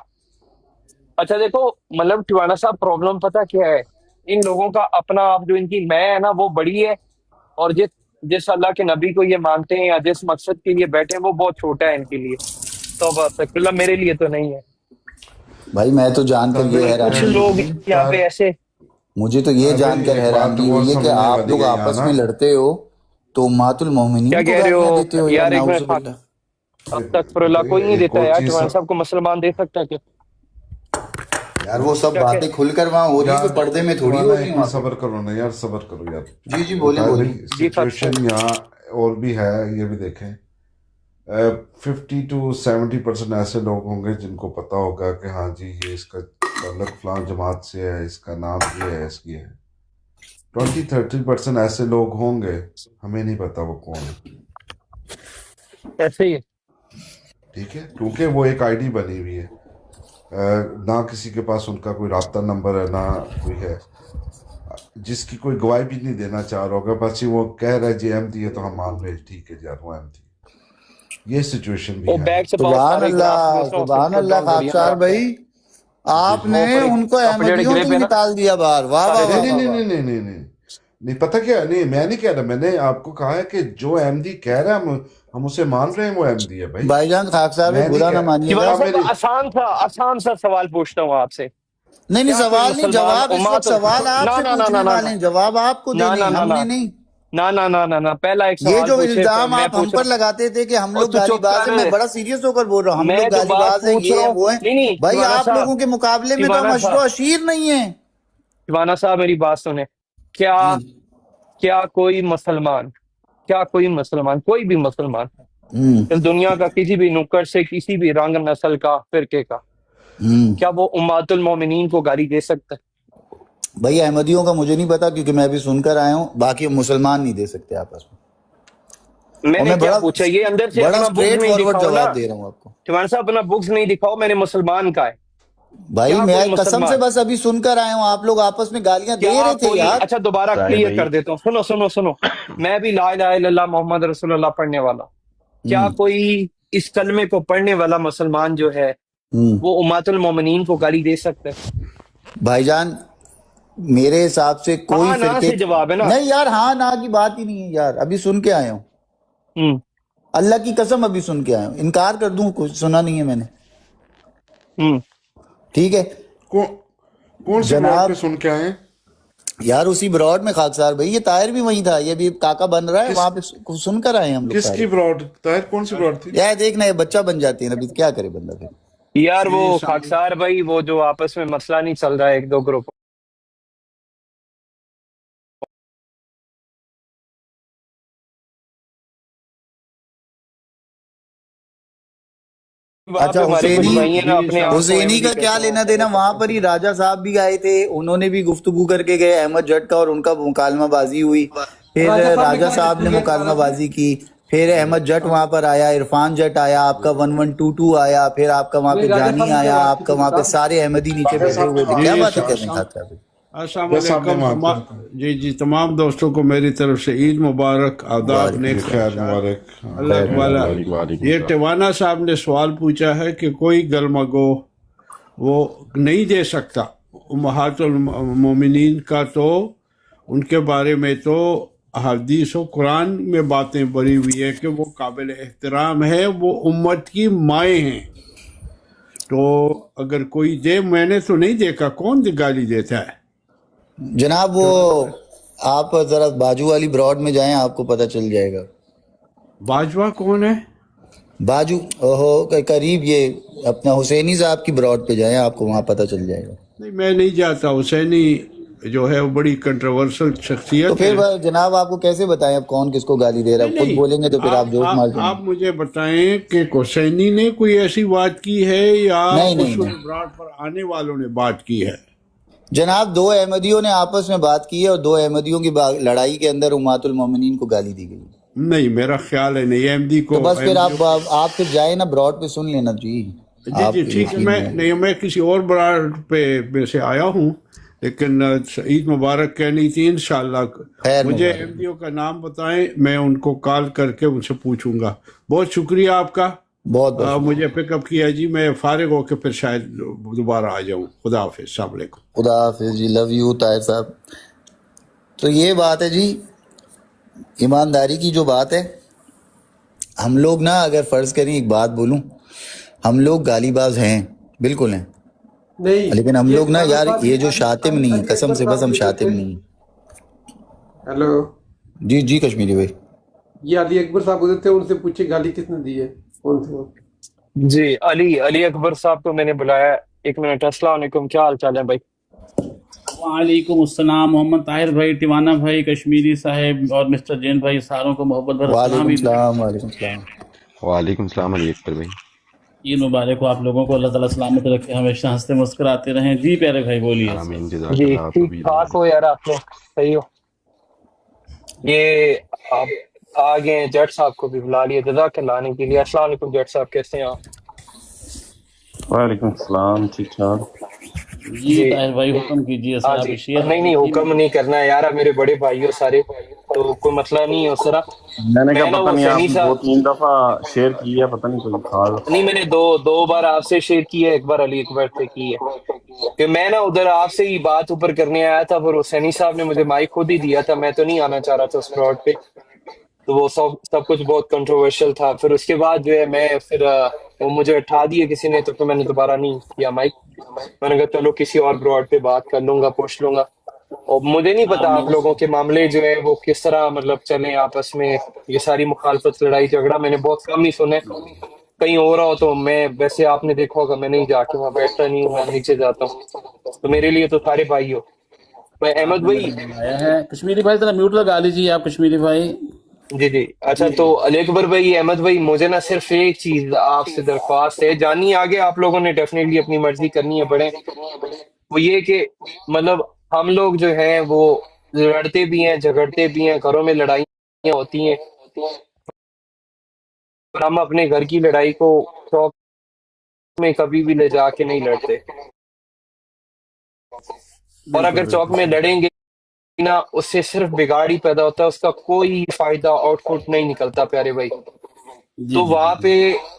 अच्छा देखो, मतलब टिवाना साहब, प्रॉब्लम पता क्या है, इन लोगों का अपना आप जो इनकी मैं है ना वो बड़ी है, और जिस जिस अल्लाह के नबी को ये मानते हैं या जिस मकसद के लिए बैठे हैं वो बहुत छोटा है इनके लिए। तो बस मतलब मेरे लिए तो नहीं है। भाई मैं तो जानकर ये कुछ हैरान लोग यहाँ पे ऐसे, मुझे तो ये अभी जानकर एक हैरानगी बात हुई है और कि समझने आप वाली लोग है यहाँ आपस ना। में लड़ते हो तो उम्मतुल क्या मोमिनीन को कह रहे गालियां देते हो हो यार, यार? एक नाउज़ु मिनट, बिल्लाह। अस्तगफिरुल्लाह, कोई नहीं एक देता और यार, चीज टिवाना साहब को मुसलमान दे सकता है क्या? यार वो सब क्या बातें खुलकर वहां हो रही है, यार तो पर्दे में थोड़ी हो तुम्हारा रही एक वहां मिनट पे। सब्र करो ना यार, सब्र करो यार। जी जी बोले बताए बोले। भाई, जी सिचुएशन यहाँ और भी है, ये भी देखें। 50 to 70% ऐसे लोग होंगे जिनको पता होगा कि हाँ जी ये इसका ताल्लुक फलां जमात से है, इसका नाम ये है, इसकी है। 20-30% ऐसे लोग होंगे, हमें नहीं पता वो कौन है, ऐसे ही है। ठीक है, क्योंकि वो एक आईडी बनी हुई है। ना किसी के पास उनका कोई राब्ता नंबर है, ना कोई है, जिसकी कोई गवाही भी नहीं देना चाह रहा होगा, बस ही वो कह रहा है जी अहमदी है तो हम मान रहे, ठीक है यार वो अहमदी। ये सिचुएशन भी वो है। बैग से बहुत सुभान सारे अल्लाह, ग्राफ सुभान अल्लाह खाकसार भाई, आपने वो उनको अपने अहमदियों ग्रे से पे ना निकाल दिया बाहर। वाह वाह नहीं वाह नहीं वाह नहीं वाह। नहीं नहीं नहीं नहीं, पता क्या, नहीं मैं नहीं कह रहा, मैंने आपको कहा है कि जो अहमदी कह रहा है हम उसे मान रहे हैं, वो अहमदी है भाई। भाईजान खाकसार भाई मैं नहीं बुरा ना कह मानिएगा। दीवाना हाँ, साहब, मेरी आसान सा सवाल पूछता हूँ आपसे। नहीं नहीं, क्या कोई सवाल नहीं, मुसलमान जवाब इस उम्मा वक्त, तो सवाल ना आपसे ना ना पूछने ना ना वाले हैं, जवाब आपको ना देने ना हैं, ना ना हमने नहीं। ना ना ना ना ना, पहला एक ये सवाल जो पूछे, इल्जाम मैं आप हम पूछ पर रहा लगाते थे कि हम हूँ। लोग तो चुप गालीबाज है, मैं कर, बड़ा सीरियस होकर बोल रहा हूँ, हम मैं लोग जो बात गालीबाज हैं, पूछ ये रहा हैं, हूँ, वो हैं। नहीं नहीं भाई दीवाना आप साहब, लोगों के मुकाबले में तो हम दीवाना अशरो साहब, अशीर नहीं है। दीवाना साहब मेरी बात सुने। क्या जी। क्या कोई मुसलमान कोई भी मुसलमान हम्म। इस दुनिया का किसी भी नुक्कड़ से किसी भी रंग नस्ल का फिरके का हम्म। क्या वो उम्मतुल मोमिनीन को गाली दे सकता है? भाई अहमदियों का मुझे नहीं पता, क्योंकि मैं भी सुनकर आया हूँ, बाकी मुसलमान नहीं दे सकते आपस में। और मैंने मैं क्या बड़ा पूछा, ये अंदर से बड़ा अपना बुक्स स्ट्रेट नहीं फॉरवर्ड दिखाओ ना। जवाब दे रहा हूँ आपको। तुम्हारे साहब अपना बुक्स नहीं दिखाओ, मैंने मुसलमान का है। भाई क्या मैं कोई कसम से मुसलमान बस अभी सुनकर आया हूँ, आप लोग आपस में गालियां दे क्या रहे थे कोई यार। अच्छा दोबारा ताहिर क्लियर भाई, कर देता हूँ, सुनो सुनो सुनो। मैं भी ला इलाहा इल्लल्लाह मोहम्मद रसूलुल्लाह पढ़ने वाला। क्या हम्म। कोई इस कलमे को पढ़ने वाला मुसलमान जो है हम्म। वो उम्मतुल मोमिनीन को गाली दे सकता है? भाईजान मेरे हिसाब से कोई हाँ ना फिरके से जवाब है ना। नहीं यार, हाँ ना की बात ही नहीं है यार, अभी सुन के आया हूँ, हम्म अल्लाह की कसम अभी सुन के आया हूँ, इनकार कर दूं कुछ सुना नहीं है मैंने। हम्म ठीक है कौन कौन सी ब्रॉड पे जनाब, सुन के आए हैं? यार उसी ब्रॉड में खाकसार भाई, ये ताहिर भी वहीं था, ये भी काका बन रहा है किस वहां पे, सुनकर आए हम लोग किसकी सारे। ब्रॉड? ताहिर कौन सी ब्रॉड थी? यार देखना ये बच्चा बन जाती है ना, अभी क्या करे बंदा फिर। यार वो जी खाकसार भाई, वो जो आपस में मसला नहीं चल रहा है एक दो ग्रुप वहां अच्छा पे हमारे कुछ हुसैनी, भाई है ना अपने आप को हुसैनी अहमदी का क्या कहते हैं। लेना देना, वहां पर ही राजा साहब भी आए थे, उन्होंने भी गुफ्तगू करके गए अहमद जट का, और उनका मुकालमाबाजी हुई। फिर राजा साहब ने राजा क्या साहब ने किया दोबारा से? मुकालमाबाजी की, फिर अहमद जट वहां पर आया, इरफान जट आया, आपका 1122 आया, फिर आपका वहां नहीं, पे राजा जानी साहब ने आया, क्या बात की आपका थी वहां पे साहब? सारे अहमदी नीचे राजा बैठे साहब ने हुए थे। माफ क्या जी किया बातें था। कर रहे हैं खान साहब? अस्सलाम राजा साहब ने वालेकुम माफ किया था। जी तमाम दोस्तों को मेरी तरफ से ईद मुबारक, आदाब, वालेकुम नेक जी खैर ख्वाहिशात। मुबारक। हाँ, अल्लाह खैर ताला वालेकुम वालेकुम ये सलाम। टिवाना साहब ने सवाल पूछा है कि कोई गलमगो वो नहीं दे सकता उम्महातुल मोमिनीन का, तो उनके बारे में तो हदीस और कुरान में बातें बनी हुई है कि वो काबिल एहतराम है, वो उम्मत की माएँ हैं। तो अगर कोई दे, मैंने तो नहीं देखा, कौन गाली देता है? जनाब वो आप जरा बाजू वाली ब्रॉड में जाएं, आपको पता चल जाएगा। बाजवा कौन है? बाजू ओहो करीब ये अपना हुसैनी साहब की ब्रॉड पे जाएं, आपको वहां पता चल जाएगा। नहीं, मैं नहीं जाता। हुसैनी जो है वो बड़ी कंट्रोवर्शियल तो शख्सियत फिर है। जनाब आपको कैसे बताएं अब कौन किसको गाली दे रहा है? नहीं खुद नहीं, बोलेंगे तो फिर आप जोश मार आप देंगे। मुझे बताएं कि हुसैनी ने कोई ऐसी बात की है या नहीं नहीं उस नहीं ब्राड पर आने वालों ने बात की है? जनाब, दो अहमदियों ने आपस में बात की है, और दो अहमदियों की लड़ाई के अंदर उम्मतुल मोमिनीन को गाली दी गई। नहीं, मेरा ख्याल है नहीं। एमडी को तो बस फिर एमडी आप फिर जाए ना ब्रॉड पे, सुन लेना जी। जी आप जी ठीक है। यकीन मैं नहीं, नहीं, मैं किसी और ब्राड पे में से आया हूँ, लेकिन ईद मुबारक कहनी थी इंशाल्लाह। खैर मुझे मुबारक। एमडीओ का नाम बताएं, मैं उनको कॉल करके उनसे पूछूंगा। बहुत शुक्रिया आपका। बहुत बहुत मुझे पिकअप किया जी। मैं फारिग होकर फिर शायद दोबारा आ जाऊं। खुदा हाफिज, अस्सलाम वालेकुम। खुदा हाफिज जी, लव यू ताहिर साहब। तो ये बात है जी, ईमानदारी की जो बात है, हम लोग ना अगर फर्ज करें, एक बात बोलूं, हम लोग गालीबाज हैं, बिल्कुल हैं, नहीं, लेकिन हम ये लोग ना राजा यार साहब ये जो अली शातिम नहीं है, अली कसम अकबर से बस साहब हम ने शातिम पूछे। नहीं है। हेलो, जी जी कश्मीरी भाई। ये अली अकबर साहब उधर थे, उनसे पूछे गाली किसने दी है, कौन थे वो? जी अली अली अकबर साहब को मैंने बुलाया। एक मिनट। अस्सलाम वालेकुम, क्या हाल चाल है भाई? वालेकुम अस्सलाम। मोहम्मद ताहिर भाई, टिवाना भाई, कश्मीरी साहब और मिस्टर जैन भाई, सारों को मोहब्बत भरा सलाम। वालेकुम ईद सलाम, वालेकुम सलाम। वालेकुम सलाम अली अकबर भाई। ईद मुबारक हो आप लोगों को। अल्लाह ताला सलामत रखे, हमेशा हंसते मुस्कुराते रहें। जी प्यारे भाई बोलिए। आमीन, जी जज़ाकल्लाह। आपको ठीक भी ठाक हो यार, आप लोग सही हो? ये आप आ गए हैं, जट साहब को भी बुला लिया जज़ाकल्लाह आने के लिए। अस्सलाम वालेकुम जट साहब, कैसे हैं आप? वालेकुम सलाम, ठीक ठाक। जी जी ताहिर भाई हुक्म कीजिए, हाँ सलाह जी। शेयर नहीं नहीं, हुक्म नहीं करना है यार, आप मेरे बड़े भाई हो सारे, तो कोई मसला नहीं है उस तरह। मैंने कहा मैं ना पता नहीं, हुसैनी आपने साहब, 2-3 दफा शेयर की है, पता नहीं कोई खास। नहीं मैंने दो दो बार आपसे शेयर की है, एक बार अली अकबर से की है। कि मैं ना उधर आपसे ही बात ऊपर करने आया था, पर हुसैनी साहब ने मुझे माइक खुद ही दिया था, मैं तो नहीं आना चाह रहा था उस प्लॉट पे। तो वो सब सब कुछ बहुत कंट्रोवर्शियल था। फिर उसके बाद जो है मैं फिर वो मुझे उठा दिया किसी ने, तो फिर मैंने दोबारा नहीं किया माइक। मैंने कहा चलो किसी और ब्रॉड पे बात कर लूंगा, पूछ लूंगा। और मुझे नहीं पता आप लोगों के मामले जो है वो किस तरह मतलब चले आपस में। ये सारी मुखालफत लड़ाई झगड़ा मैंने बहुत कम ही सुने। कहीं हो रहा हो तो मैं, वैसे आपने देखा होगा मैं नहीं जाके वहां बैठता नहीं हूँ, मैं नीचे जाता हूँ। तो मेरे लिए तो सारे भाई हो। भाई अहमद आपने भाई। मुझे बुलाया है। कश्मीरी भाई जरा म्यूट लगा लीजिए आप, कश्मीरी भाई। जी जी, अच्छा तो अली अकबर भाई, अहमद भाई, मुझे ना सिर्फ एक चीज आपसे दरख्वास्त है, जानिए आगे आप लोगों ने डेफिनेटली अपनी मर्जी करनी है बड़े, वो ये कि मतलब हम लोग जो हैं वो लड़ते भी हैं, झगड़ते भी हैं, घरों में लड़ाइयाँ होती हैं, पर हम अपने घर की लड़ाई को चौक में कभी भी ले जाके नहीं लड़ते। और बिल्कुल अगर चौक बिल्कुल में सही। लड़ेंगे ना, उससे सिर्फ बिगाड़ ही पैदा होता है, उसका कोई फायदा आउटपुट नहीं निकलता प्यारे भाई। जी तो जी वहां जी पे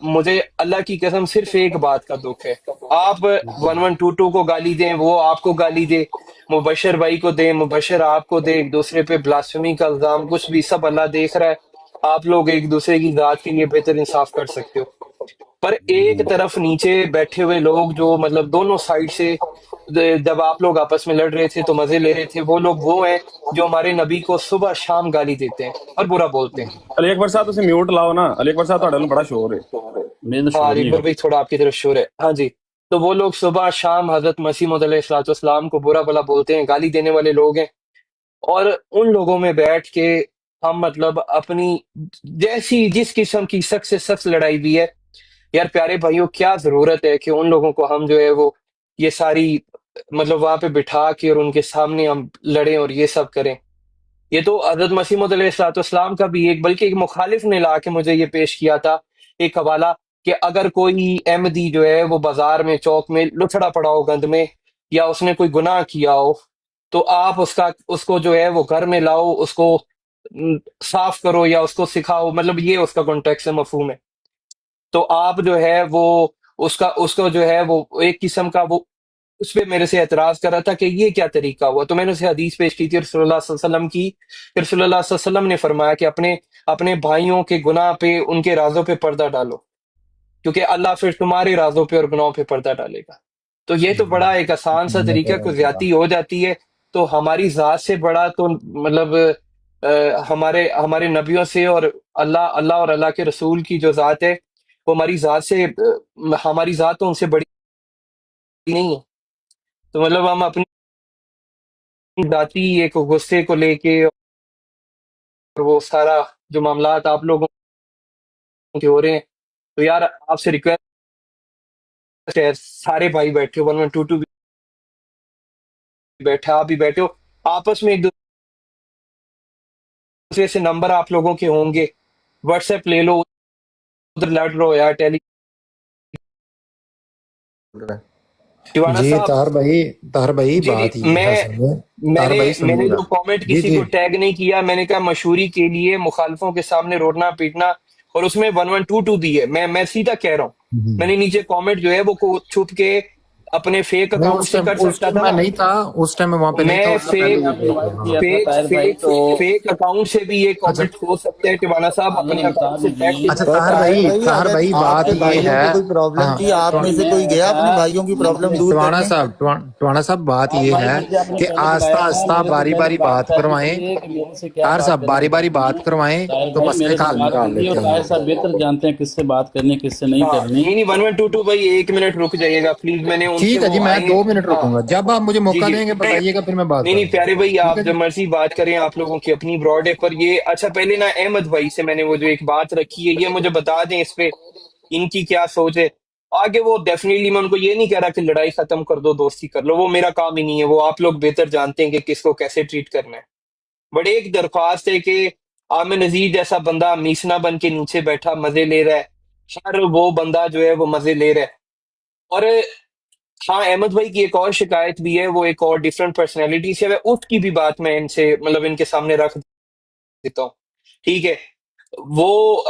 मुझे अल्लाह की कसम सिर्फ एक बात का दुख है, आप 1122 को गाली दें, वो आपको गाली दे, मुबशर भाई को दे, मुबशर आपको दे, एक दूसरे पे ब्लास्फेमी का इल्जाम, कुछ भी, सब अल्लाह देख रहा है। आप लोग एक दूसरे की जात के लिए बेहतर इंसाफ कर सकते हो, पर एक तरफ नीचे बैठे हुए लोग जो मतलब दोनों साइड से जब आप लोग आपस में लड़ रहे थे तो मजे ले रहे थे, वो लोग वो हैं जो हमारे नबी को सुबह शाम गाली देते हैं और बुरा बोलते हैं। अली अकबर साहब तुम म्यूट लाओ ना। अली अकबर साहब ਤੁਹਾਡੇ ਨੂੰ बड़ा शोर है। मेरे तो हाँ शोर नहीं अकबर है। भाई, थोड़ा आपकी तरफ शोर है। हाँ जी, तो वो लोग सुबह शाम हजरत मसीह मौद अलैहिस्सलाम को बुरा भला बोलते हैं, गाली देने वाले लोग हैं। और उन लोगों में बैठ के हम मतलब अपनी जैसी जिस किस्म की सख्त से सख्त लड़ाई भी है, यार प्यारे भाइयों, क्या जरूरत है कि उन लोगों को हम जो है वो ये सारी मतलब वहां पे बिठा के और उनके सामने हम लड़ें और ये सब करें। ये तो हजरत मसीह मौद अलैहिस्सलाम का भी एक, बल्कि एक मुखालिफ ने ला के मुझे ये पेश किया था एक हवाला, कि अगर कोई अहमदी जो है वो बाजार में चौक में लुथड़ा पड़ा हो गंद में, या उसने कोई गुनाह किया हो, तो आप उसको जो है वो घर में लाओ, उसको साफ करो या उसको सिखाओ, मतलब ये उसका कॉन्टेक्स्ट है, मफहूम है। तो आप जो है वो उसका उसको जो है वो एक किस्म का वो उस पे मेरे से एतराज कर रहा था कि ये क्या तरीका हुआ, तो मैंने उसे हदीस पेश की थी रसूलुल्लाह सल्लल्लाहु अलैहि वसल्लम की। फिर रसूलुल्लाह सल्लल्लाहु अलैहि वसल्लम ने फरमाया कि अपने अपने भाइयों के गुनाह पे, उनके राजों पे पर्दा डालो, क्योंकि अल्लाह फिर तुम्हारे राजों पे और गुनाहों पे पर्दा डालेगा। तो ये तो बड़ा एक आसान सा तरीका, कोई ज्यादती हो जाती है तो हमारी जात से बड़ा तो मतलब हमारे हमारे नबियों से और अल्लाह अल्लाह और अल्लाह के रसूल की जो जात है, वो हमारी जात से हमारी जात तो उनसे बड़ी नहीं है। तो मतलब हम अपनी जाति एक गुस्से को लेके और वो सारा जो मामलात आप लोगों के हो रहे हैं, तो यार आपसे रिक्वेस्ट है, सारे भाई बैठे हो, 1122 भी बैठे, आप भी बैठे हो, आपस में एक दूसरे से नंबर आप लोगों के होंगे, व्हाट्सएप ले लो, उधर लड़ लो यार, टिवाना जी साहब। ताहर भाई जी बात जी, ये है, सुनिए ताहर मैंने भाई मैंने सुनिएगा। जो कमेंट जी किसी जी को टैग नहीं किया, मैंने कहा मशहूरी के लिए मुखालफों के सामने रोना पीटना, और उसमें 1122 भी है। मैं सीधा कह रहा हूँ, हम्म। मैंने नीचे कमेंट जो है वो को छुप के अपने फेक नहीं, अकाउंट से कर उस सकता टाइम था मैं ना। नहीं था, उस टाइम मैं वहां पे नहीं था, मैं उससे पहले मैंने ये आपको देख इनवाइट रहा किया हूँ। था फेक ताहिर भाई, फेक तो फेक अकाउंट से भी ये अच्छा कमेंट हो सकते हैं टिवाना साहब, अल्लाह अपने ने बता अकाउंट से बैठ दीजिए। के अच्छा तो ताहर अगर भाई बात आपके ये भाइयों है। को कोई प्रॉब्लम हाँ थी, आप में से मैं कोई गया अपने था भाइयों की प्रॉब्लम दूर टवाना करने? साहब टवाना साहब बात आप ये भाई, है मुझे आपने कि पहले आस्ता बुलाया था, आस्ता मेरे से बारी पहले बारी बात बात कर करवाएं। लीजिए कि मेरे से क्या ताहर बात साहब करनी बारी बारी है। बात करवाएं ताहिर तो भाई मसले मेरे का से हल बात निकाल कीजिए, और लेते ताहिर हैं। साहब बेहतर जानते हैं किससे बात करनी किससे नहीं हाँ करनी। नहीं नहीं, 1122 भाई 1 मिनट रुक जाइएगा प्लीज, मैंने उनसे ठीक है जी, वो मैं आए हैं। 2 मिनट हाँ रुकूंगा, जब आप मुझे जी मौका जी, देंगे नहीं बताइएगा, फिर मैं बात नहीं नहीं करूंगा। प्यारे भाई, ठीक आप है जब जी। मर्जी बात करें, आप लोगों की अपनी ब्रॉड है, पर ये अच्छा पहले ना अहमद भाई से मैंने वो जो एक बात रखी है, ये मुझे बता दें इस पे इनकी क्या सोच है। आगे वो डेफिनेटली, मैं उनको ये नहीं कह रहा कि लड़ाई खत्म कर दो, दोस्ती कर लो, वो मेरा काम ही नहीं है, वो आप लोग बेहतर जानते हैं कि किसको कैसे ट्रीट करना है। बट एक दरख्वास्त है कि आमिर नजीर जैसा बंदा मीसना बन के नीचे बैठा मजे ले रहा है, हर वो बंदा जो है वो मजे ले रहा है। और हाँ, अहमद भाई की एक और शिकायत भी है, वो एक और डिफरेंट पर्सनैलिटी से है, उसकी भी बात मैं इनसे मतलब इनके सामने रख देता हूँ, ठीक है। वो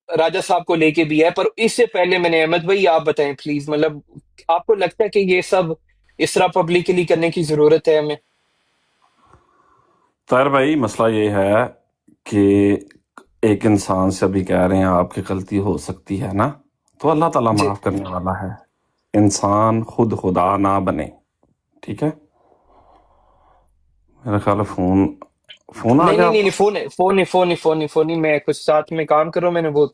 राजा साहब को लेके भी है, पर इससे पहले मैंने अहमद भाई आप बताएं प्लीज, मतलब आपको लगता है कि ये सब इस तरह पब्लिकली करने की जरूरत है हमें? ताहिर भाई मसला ये है कि एक इंसान से अभी कह रहे हैं आपकी गलती हो सकती है ना, तो अल्लाह ताला जी माफ करने वाला है। इंसान खुद खुदा ना बने, ठीक है। मेरा ख्याल है फोन फोन आ नहीं गया नहीं नहीं नहीं, आपका। फोन नहीं, मैं कुछ साथ में काम कर रहा हूँ, मैंने वो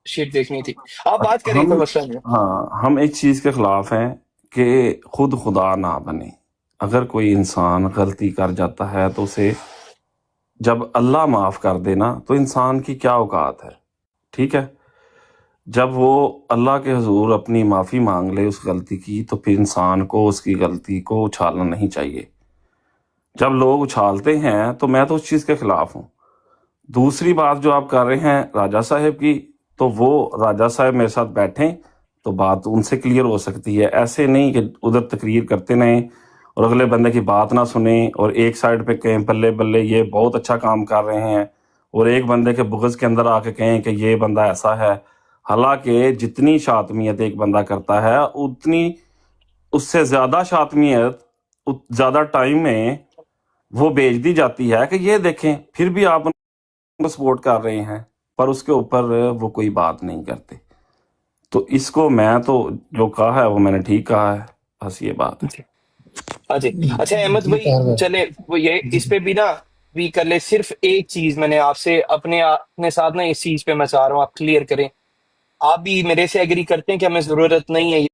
शीट देखनी थी, आप बात करें, हम कोई मसला नहीं है। हाँ हम एक चीज के खिलाफ हैं कि खुद खुदा ना बने। अगर कोई इंसान गलती कर जाता है तो उसे जब अल्लाह माफ़ कर देना तो इंसान की क्या औकात है, ठीक है। जब वो अल्लाह के हुजूर अपनी माफ़ी मांग ले उस गलती की तो फिर इंसान को उसकी गलती को उछालना नहीं चाहिए। जब लोग उछालते हैं तो मैं तो उस चीज़ के खिलाफ हूँ। दूसरी बात जो आप कर रहे हैं राजा साहब की, तो वो राजा साहब मेरे साथ बैठें तो बात उनसे क्लियर हो सकती है। ऐसे नहीं कि उधर तकरीर करते रहें और अगले बंदे की बात ना सुने और एक साइड पे कहें बल्ले बल्ले ये बहुत अच्छा काम कर रहे हैं, और एक बंदे के बुग़्ज़ के अंदर आके कहें कि ये बंदा ऐसा है। हालांकि जितनी शातमियत एक बंदा करता है उतनी उससे ज़्यादा शातमियत ज़्यादा टाइम में वो बेच दी जाती है कि ये देखें, फिर भी आप उनको सपोर्ट कर रहे हैं पर उसके ऊपर वो कोई बात नहीं करते। तो इसको मैं तो जो कहा है वो मैंने ठीक कहा है, बस ये बात है। हाँ जी। अच्छा अहमद जी भाई, ताहिर भाई चले वो ये इस पे भी ना भी कर ले। सिर्फ एक चीज मैंने आपसे अपने साथ ना इस चीज पे मैं चाह रहा हूँ आप क्लियर करें। आप भी मेरे से एग्री करते हैं कि हमें जरूरत नहीं है ये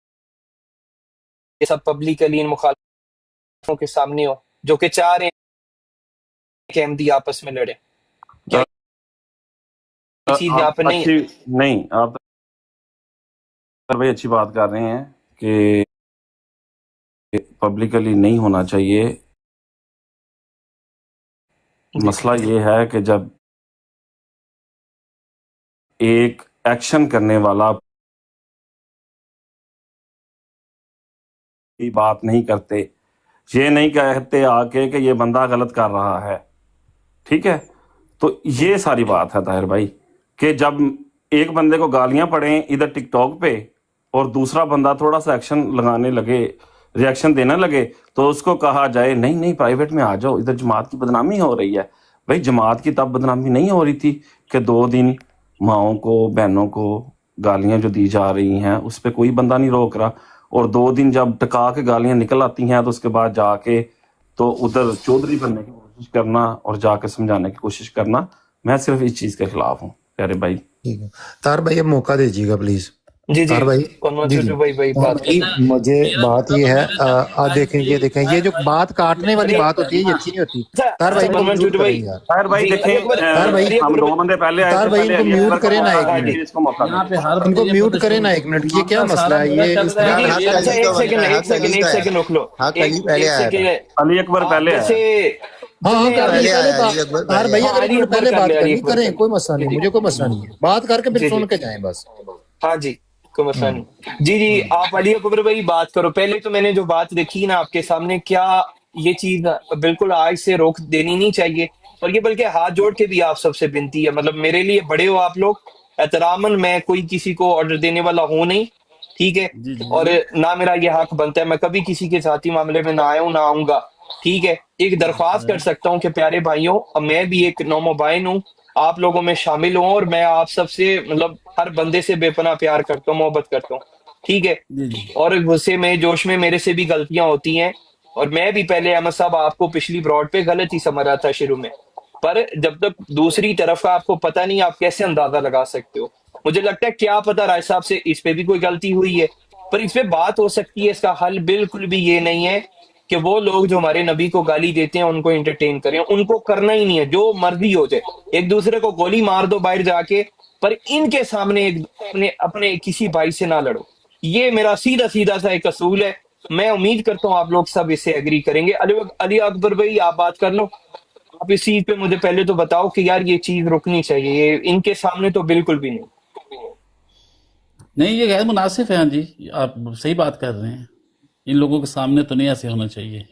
सब पब्लिकली इन मुखालिफों के सामने हो, जो कि चाह रहे हैं कि अहमदी आपस में लड़े? क्या ये चीज यहाँ आप पे नहीं है? अच्छी नहीं, आप भाई अच्छी बात कर रहे हैं कि पब्लिकली नहीं होना चाहिए। जी मसला ये है कि जब एक एक्शन करने वाला की बात नहीं करते, ये नहीं कहते आके कि ये बंदा गलत कर रहा है, ठीक है। तो ये सारी बात है ताहिर भाई कि जब एक बंदे को गालियां पड़े इधर टिकटॉक पे और दूसरा बंदा थोड़ा सा एक्शन लगाने लगे, रिएक्शन देने लगे, तो उसको कहा जाए नहीं नहीं प्राइवेट में आ जाओ, इधर जमात की बदनामी हो रही है। भाई जमात की तब बदनामी नहीं हो रही थी कि 2 दिन माओं को बहनों को गालियां जो दी जा रही हैं उस पर कोई बंदा नहीं रोक रहा, और 2 दिन जब टका के गालियां निकल आती हैं तो उसके बाद जाके तो उधर चौधरी बनने की कोशिश करना और जाके समझाने की कोशिश करना, मैं सिर्फ इस चीज के खिलाफ हूँ प्यारे भाई। ठीक है तार भाई अब मौका दीजिएगा प्लीज। जी जी तार भाई कौन जी जी भाई तार बात भाई मुझे बात ये है देखें ये जो बात काटने वाली अरे बात होती है ये अच्छी नहीं होती। अच्छा तार भाई अच्छा इनको मनमोहन म्यूट छोटू भाई करें यार। ताहिर भाई जी देखें, तार भाई अली हम अकबर 2 बंदे पहले आए तार थे, भाई पहले इनको अली म्यूट अकबर को करें ना मौका एक दें, मिनट, फिर इसको मौका यहाँ दें। पे हर इनको बंदे म्यूट करें ना एक मिनट। ये क्या मसला है ये इस तरह जी का जी अच्छा एक सेकंड रोक लो। हक अली एक पहले एक आया था। सेकंड अली अकबर पहले आया। जैसे हाँ हाँ जैसे कर अली ली पहले बात तार भाई अगर अली इन्होंने अकबर पहले कर बात ले, अली करनी अकबर कर करें, ले। कोई मसला जी नहीं, जी मुझे कोई मसला नहीं है, बात करके फिर जी जी सुन के जाएं बस। हाँ जी कोई मसला नहीं। जी जी आप अली अकबर भाई बात करो। पहले तो मैंने जो बात देखी ना आपके सामने, क्या ये चीज बिल्कुल आज से रोक देनी नहीं चाहिए, और ये बल्कि हाथ जोड़ के भी आप सबसे विनती है, मतलब मेरे लिए बड़े हो आप लोग, एहतरामन मैं कोई किसी को ऑर्डर देने वाला हूं नहीं, ठीक है। जी जी और ना मेरा ये हक बनता है, मैं कभी किसी के साथी मामले में ना आया हूं ना आऊंगा, ठीक है। एक दरख्वास्त कर सकता हूँ कि प्यारे भाइयों, अब मैं भी एक नौमुबाइन हूँ, आप लोगों में शामिल हूँ, और मैं आप सबसे मतलब हर बंदे से बेपनाह प्यार करता हूँ, मोहब्बत करता हूँ, ठीक है। जी जी और गुस्से में जोश में मेरे से भी गलतियां होती हैं, और मैं भी पहले अहमद साहब आपको पिछली ब्रॉड पे गलत ही समझ रहा था शुरू में, पर जब तक दूसरी तरफ का आपको पता नहीं आप कैसे अंदाजा लगा सकते हो। मुझे लगता है क्या पता राय साहब से इस पे भी कोई गलती हुई है, पर इस पे बात हो सकती है। इसका हल बिल्कुल भी ये नहीं है कि वो लोग जो हमारे नबी को गाली देते हैं उनको एंटरटेन करें, उनको करना ही नहीं है, जो मर्जी हो जाए, एक दूसरे को गोली मार दो बाहर जाके, पर इनके सामने एक अपने अपने किसी भाई से ना लड़ो। ये मेरा सीधा सीधा सा एक असूल है। मैं उम्मीद करता हूँ आप लोग सब इसे एग्री करेंगे। अली अकबर भाई आप बात कर लो, आप इस चीज पे मुझे पहले तो बताओ कि यार ये चीज रुकनी चाहिए, ये इनके सामने तो बिल्कुल भी नहीं। नहीं, ये गैर मुनासिब है। हाँ जी आप सही बात कर रहे हैं, इन लोगों के सामने तो नहीं ऐसे होना चाहिए।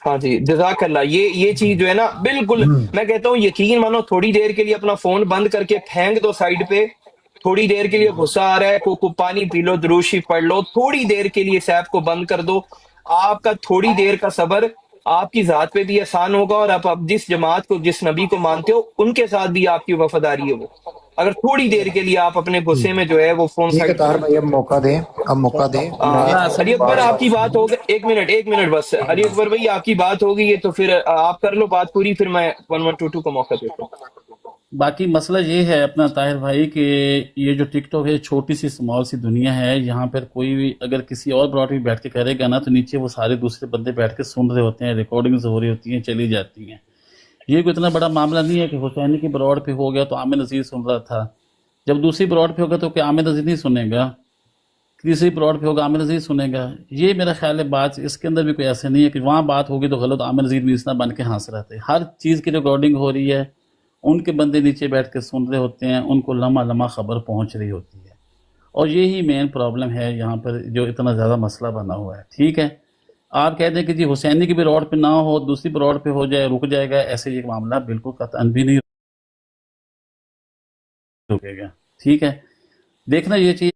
हाँ जी जज़ाकल्लाह। ये चीज जो है ना बिल्कुल, मैं कहता हूँ यकीन मानो, थोड़ी देर के लिए अपना फोन बंद करके फेंक दो साइड पे, थोड़ी देर के लिए गुस्सा आ रहा है, को पानी पी लो, दुरूशी पढ़ लो, थोड़ी देर के लिए सैप को बंद कर दो। आपका थोड़ी देर का सब्र आपकी जात पे भी आसान होगा, और आप जिस जमात को जिस नबी को मानते हो उनके साथ भी आपकी वफादारी है वो, अगर थोड़ी देर के लिए आप अपने गुस्से में जो है वो फोन ठीक है साइड तार भाई अब मौका दें, अब मौका दें। अली अकबर आपकी बात हो गई, एक मिनट बस, अली अकबर भाई आपकी बात हो गई है तो फिर आप कर लो बात पूरी, फिर मैं 1122 को मौका देता हूँ। बाकी मसला ये है अपना ताहिर भाई कि ये जो टिकटॉक है, छोटी सी स्मॉल सी दुनिया है। यहाँ पर कोई भी अगर किसी और ब्रॉड पे बैठ के करेगा ना, तो नीचे वो सारे दूसरे बंदे बैठ के सुन रहे होते हैं, रिकॉर्डिंग्स हो रही होती हैं, चली जाती हैं। ये कोई इतना बड़ा मामला नहीं है कि हुसैनी की ब्रॉड पे हो गया तो आमिर नज़ीर सुन रहा था। जब दूसरी ब्रॉड पे होगा तो क्या आमिर नज़ीर नहीं सुनेगा? तीसरी ब्रॉड पे होगा आमिर नज़ीर सुनेगा। ये मेरा ख्याल है बात इसके अंदर भी कोई ऐसे नहीं है कि वहाँ बात होगी तो गलत आमिर नज़ीर भी इसना बन के हंस रहे थे। हर चीज़ की रिकॉर्डिंग हो रही है, उनके बंदे नीचे बैठ के सुन रहे होते हैं, उनको लम्हा लम्हा खबर पहुँच रही होती है। और यही मेन प्रॉब्लम है यहाँ पर, जो इतना ज़्यादा मसला बना हुआ है। ठीक है, आप कहते हैं कि जी हुसैनी की भी रोड पे ना हो, दूसरी रोड पे हो जाए, रुक जाएगा, ऐसे ये मामला बिल्कुल कतई भी नहीं रुकेगा। ठीक है, देखना ये चाहिए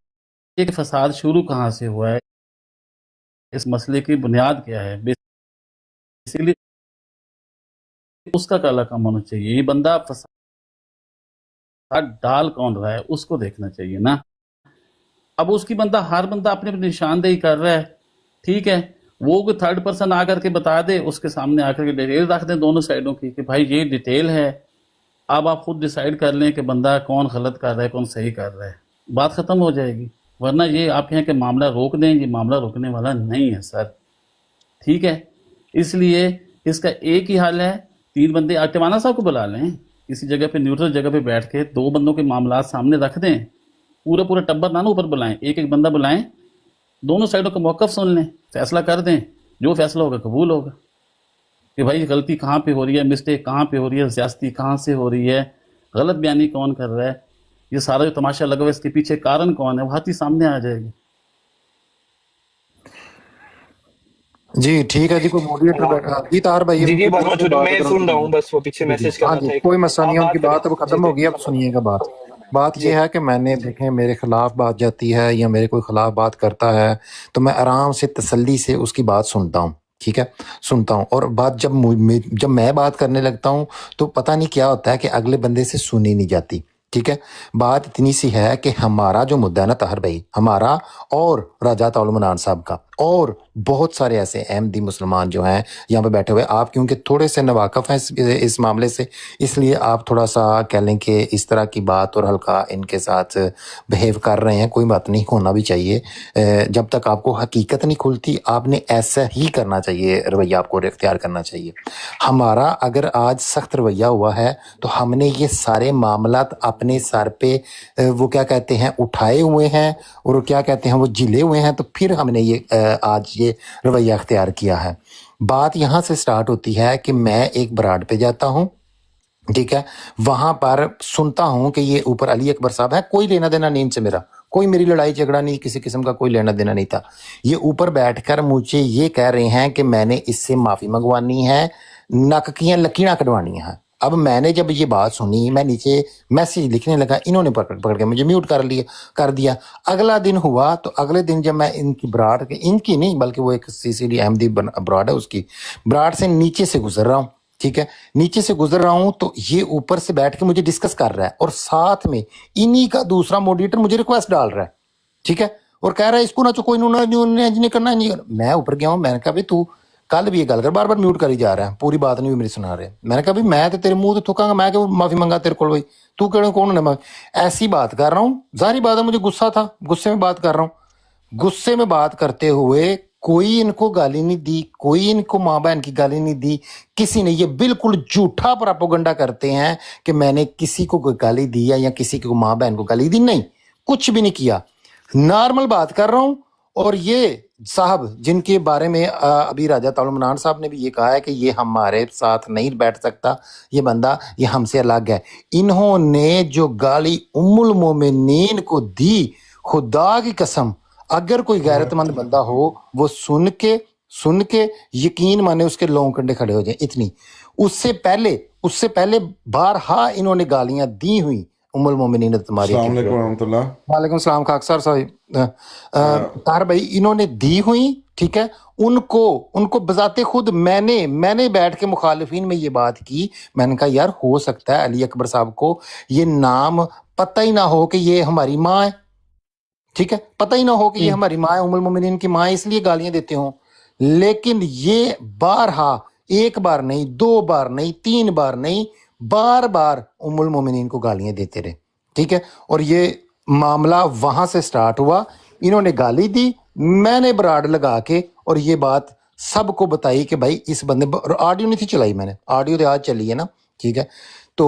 कि फसाद शुरू कहाँ से हुआ है, इस मसले की बुनियाद क्या है, बेसिकली उसका काला काम होना चाहिए। ये बंदा फसाद डाल कौन रहा है उसको देखना चाहिए ना। अब उसकी बंदा, हर बंदा अपने अपनी निशानदेही कर रहा है। ठीक है, वो कोई थर्ड पर्सन आकर के बता दे, उसके सामने आकर के डिटेल रख दें दोनों साइडों की कि भाई ये डिटेल है, अब आप खुद डिसाइड कर लें कि बंदा कौन गलत कर रहा है, कौन सही कर रहा है, बात ख़त्म हो जाएगी। वरना ये आप कहें कि मामला रोक दें, ये मामला रोकने वाला नहीं है सर। ठीक है, इसलिए इसका एक ही हल है, 3 बंदे आटिवाना साहब को बुला लें, किसी जगह पे न्यूट्रल जगह पे बैठ के 2 बंदों के मामला सामने रख दें, पूरा पूरा टब्बर ना ऊपर बुलाएं, एक एक बंदा बुलाएं, दोनों साइडों का मौक़िफ़ सुन लें, फैसला कर दें, जो फैसला होगा कबूल होगा कि भाई गलती कहाँ पे हो रही है, मिस्टेक कहाँ पे हो रही है, ज़्यादती कहाँ से हो रही है, गलत बयानी कौन कर रहा है, ये सारा जो तमाशा लगा हुआ है इसके पीछे कारण कौन है, वो हाथी सामने आ जाएगी। जी ठीक है जी, कोई मॉडरेटर बैठा जी, तार भाई जी उनकी बहुत बात से शुरू बात मैं करो। सुन रहा हूँ, बस वो पीछे जी मैसेज हाँ करना जी, था एक। कोई मसला नहीं है, आप उनकी बात बात करें अब खत्म जी हो गई। अब सुनिएगा बात जी ये है कि मैंने देखें मेरे खिलाफ बात जाती है या मेरे कोई खिलाफ बात करता है तो मैं आराम से तसल्ली से उसकी बात सुनता हूँ। ठीक है, सुनता हूँ। और बात जब मैं बात करने लगता हूँ तो पता नहीं क्या होता है कि अगले बंदे से सुनी नहीं जाती। ठीक है, बात इतनी सी है कि हमारा जो मुद्दा है ना ताहिर भाई, हमारा और राजा ताउल मनान साहब का और बहुत सारे ऐसे अहमदी मुसलमान जो हैं यहाँ पे बैठे हुए, आप क्योंकि थोड़े से नवाकफ हैं इस मामले से, इसलिए आप थोड़ा सा कह लें कि इस तरह की बात और हल्का इनके साथ बिहेव कर रहे हैं। कोई बात नहीं, होना भी चाहिए। जब तक आपको हकीकत नहीं खुलती आपने ऐसा ही करना चाहिए, रवैया आपको इख्तियार करना चाहिए। हमारा अगर आज सख्त रवैया हुआ है तो हमने ये सारे मामलात अपने सर पे वो क्या कहते हैं उठाए हुए हैं और क्या कहते हैं वो जिले हुए हैं, तो फिर हमने ये आज ये रवैया अख्तियार किया है। बात यहाँ से स्टार्ट होती है कि मैं एक बराड पे जाता हूँ, ठीक है, वहां पर सुनता हूँ कि ये ऊपर अली अकबर साहब है, कोई लेना देना नहीं इनसे, मेरा कोई मेरी लड़ाई झगड़ा नहीं, किसी किस्म का कोई लेना देना नहीं था। ये ऊपर बैठकर मुझे ये कह रहे हैं कि मैंने इससे माफी मंगवानी है, नक की लकीड़ां कटवानी है। अब मैंने जब ये बात सुनी, मैं नीचे मैसेज लिखने लगा, इन्होंने पकड़ के मुझे म्यूट कर दिया। अगला दिन हुआ तो अगले दिन जब मैं इनकी ब्राड के, इनकी नहीं बल्कि वो एक सीसीडी अहमदी ब्राड है, उसकी ब्राड से नीचे से गुजर रहा हूँ। ठीक है, नीचे से गुजर रहा हूं तो ये ऊपर से बैठ के मुझे डिस्कस कर रहा है और साथ में इन्हीं का दूसरा मॉडरेटर मुझे रिक्वेस्ट डाल रहा है। ठीक है, और कह रहा है इसको ना तो कोई नहीं करना, नहीं करना। मैं ऊपर गया हूं, मैंने कहा भाई तू कल भी ये गल कर, बार बार म्यूट करी जा रहा है, पूरी बात नहीं मेरी सुना रहे। मैंने कहा भाई मैं तो तेरे मुंह तो थूकांगा, मैं क्यों माफी मंगा तेरे को, भाई तू कहना कौन है, ऐसी बात कर रहा हूँ। जाहिर बात है मुझे गुस्सा था, गुस्से में बात कर रहा हूँ। गुस्से में बात करते हुए कोई इनको गाली नहीं दी, कोई इनको माँ बहन की गाली नहीं दी, किसी ने। ये बिल्कुल झूठा प्रोपेगेंडा करते हैं कि मैंने किसी को कोई गाली दी है या किसी को माँ बहन को गाली दी, नहीं, कुछ भी नहीं किया, नॉर्मल बात कर रहा हूं। और ये साहब जिनके बारे में अभी राजा ताउल मनान साहब ने भी ये कहा है कि ये हमारे साथ नहीं बैठ सकता, ये बंदा, ये हमसे अलग है। इन्होंने जो गाली उम्मुल मोमिनीन को दी, खुदा की कसम, अगर कोई गैरतमंद बंदा हो वो सुन के यकीन माने उसके लोंग कंडे खड़े हो जाए, इतनी। उससे पहले बारहा इन्होंने गालियां दी हुई उम्मुल मोमिनीन तुम्हारी। वालेकुम सलाम खाक साहब, तार भाई इन्होंने दी हुई। ठीक है, उनको बजाते खुद मैंने बैठ के मुखालिफिन में ये बात की। मैंने कहा यार हो सकता है अली अकबर साहब को ये नाम पता ही ना हो कि ये हमारी माँ है। ठीक है, पता ही ना हो कि ये हमारी माँ है, उम्मुल मोमिनीन की माँ है, इसलिए गालियां देते हो। लेकिन ये बारहा, एक बार नहीं, 2 बार नहीं, 3 बार नहीं, बार बार उम्मुल मोमिनीन को गालियां देते रहे, ठीक है। और ये मामला वहां से स्टार्ट हुआ, इन्होंने गाली दी, मैंने बराड़ लगा के और ये बात सबको बताई कि भाई इस बंदे, ऑडियो नहीं थी चलाई मैंने, ऑडियो तो आज चली है ना, ठीक है। तो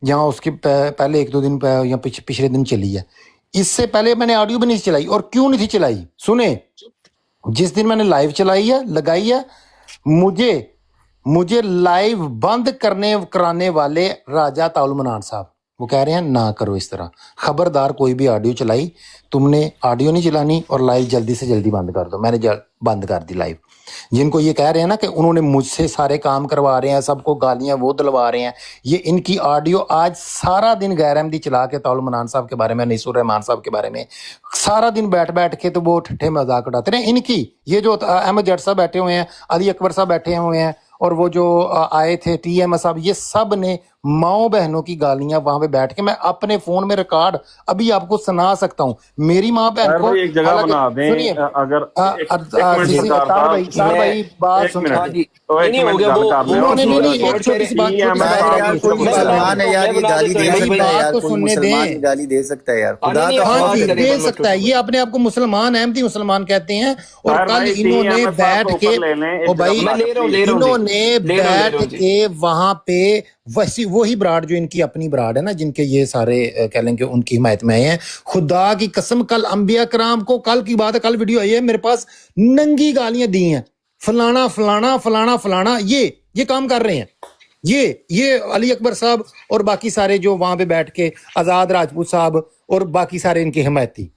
यहाँ उसके पहले 1-2 दिन या पिछले दिन चली है, इससे पहले मैंने ऑडियो भी नहीं चलाई। और क्यों नहीं थी चलाई, सुने, जिस दिन मैंने लाइव चलाई है, लगाई है, मुझे लाइव बंद कराने वाले राजा ताउल मनान साहब वो कह रहे हैं ना करो इस तरह, खबरदार कोई भी ऑडियो चलाई, तुमने ऑडियो नहीं चलानी और लाइव जल्दी से जल्दी बंद कर दो। मैंने बंद कर दी लाइव। जिनको ये कह रहे हैं ना कि उन्होंने मुझसे सारे काम करवा रहे हैं, सबको गालियां वो दिलवा रहे हैं, ये इनकी ऑडियो आज सारा दिन गैर अहमदी चला के ताउल मनान साहब के बारे में, अनीसुर रहमान साहब के बारे में सारा दिन बैठ के तो वो ठट्ठे मजाक उड़ाते रहे। इनकी ये जो अहमद जट साहब बैठे हुए हैं, अली अकबर साहब बैठे हुए हैं, और वो जो आए थे TM साहब, ये सब ने माओ बहनों की गालियां वहां पे बैठ के, मैं अपने फोन में रिकॉर्ड अभी आपको सुना सकता हूँ। मेरी माँ बहन सर को भाई एक जगह बना दें, सुनिए, अगर एक मिनट सीसी सरदार साहब भाई बात एक सुन, मिनट हाँ जी, तो एक नहीं हो मिनट गया गल वो कर ले उन्होंने नहीं नहीं एक छोड़ छोटी सी बात, मेरे छोटी सी यार बात यार है, कोई मुसलमान है यार, ये गाली दे भाई, सकता है बात यार, तो कोई सुनने मुसलमान दें। गाली दे सकता है यार, खुदा नहीं, का नहीं, हाँ बात जी करें, दे मोहम्मद सकता है, ये अपने आप को मुसलमान, अहमदी मुसलमान कहते हैं। और सर कल भाई इन्होंने TM साहब बैठ को के, ऊपर ले लें, ओ एक भाई जगह मैं बना ले रहा हूँ, के ले रहा हूँ जी, इन्होंने ले रहा हूँ, ले रहा बैठ हूँ जी। के वहां पे वही ब्राड जो इनकी अपनी ब्राड है ना, जिनके ये सारे कह लें कि उनकी हिमायत में आए हैं, खुदा की कसम कल अंबिया कराम को, कल की बात है, कल वीडियो आई है मेरे पास, नंगी गालियां दी हैं, फलाना फलाना फलाना फलाना, ये काम कर रहे हैं। ये अली अकबर साहब और बाकी सारे जो वहां पे बैठ के, आजाद राजपूत साहब और बाकी सारे इनके हिमायती,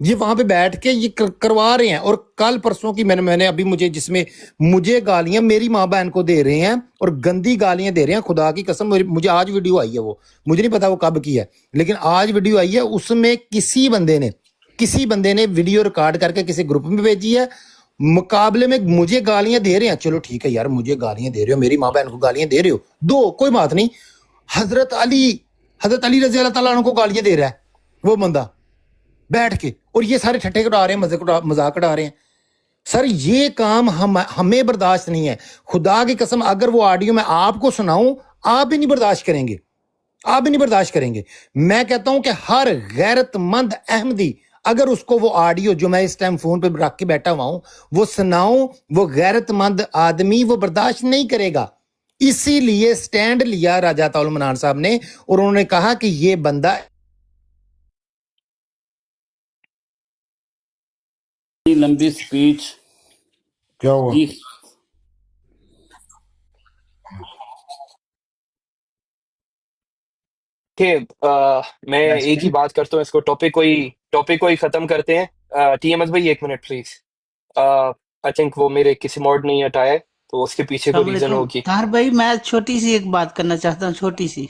ये वहां पे बैठ के ये करवा रहे हैं। और कल परसों की मैंने अभी जिसमें मुझे गालियां मेरी माँ बहन को दे रहे हैं और गंदी गालियां दे रहे हैं, खुदा की कसम मुझे आज वीडियो आई है, वो मुझे नहीं पता वो कब की है, लेकिन आज वीडियो आई है। उसमें किसी बंदे ने वीडियो रिकॉर्ड करके किसी ग्रुप में भेजी है, मुकाबले में मुझे गालियां दे रहे हैं। चलो ठीक है यार, मुझे गालियां दे रहे हो, मेरी माँ बहन को गालियां दे रहे हो, दो, कोई बात नहीं। हजरत अली रजी अल्लाह तआला अन्हु को गालियां दे रहा है वो बंदा बैठ के, और ये सारे ठट्ठे उड़ा रहे हैं, मजाक उड़ा रहे हैं। सर ये काम हमें बर्दाश्त नहीं है, खुदा की कसम। अगर वो ऑडियो मैं आपको सुनाऊं, आप भी नहीं बर्दाश्त करेंगे, आप भी नहीं बर्दाश्त करेंगे। मैं कहता हूं कि हर गैरतमंद अहमदी अगर उसको वो ऑडियो जो मैं इस टाइम फोन पे रख के बैठा हुआ हूं वो सुनाऊं, वो गैरतमंद आदमी वो बर्दाश्त नहीं करेगा। इसीलिए स्टैंड लिया राजा ताउल मनान साहब ने, और उन्होंने कहा कि ये बंदा लंबी स्पीच क्या हुआ? की। मैं एक ही बात करता हूँ, इसको टॉपिक को ही खत्म करते हैं। TM भाई 1 मिनट प्लीज। आई थिंक वो मेरे किसी मॉड ने ही हटाया है, तो उसके पीछे कोई रीजन अस्सलामुअलैकुम होगी। तार भाई, मैं छोटी सी एक बात करना चाहता हूँ, छोटी सी।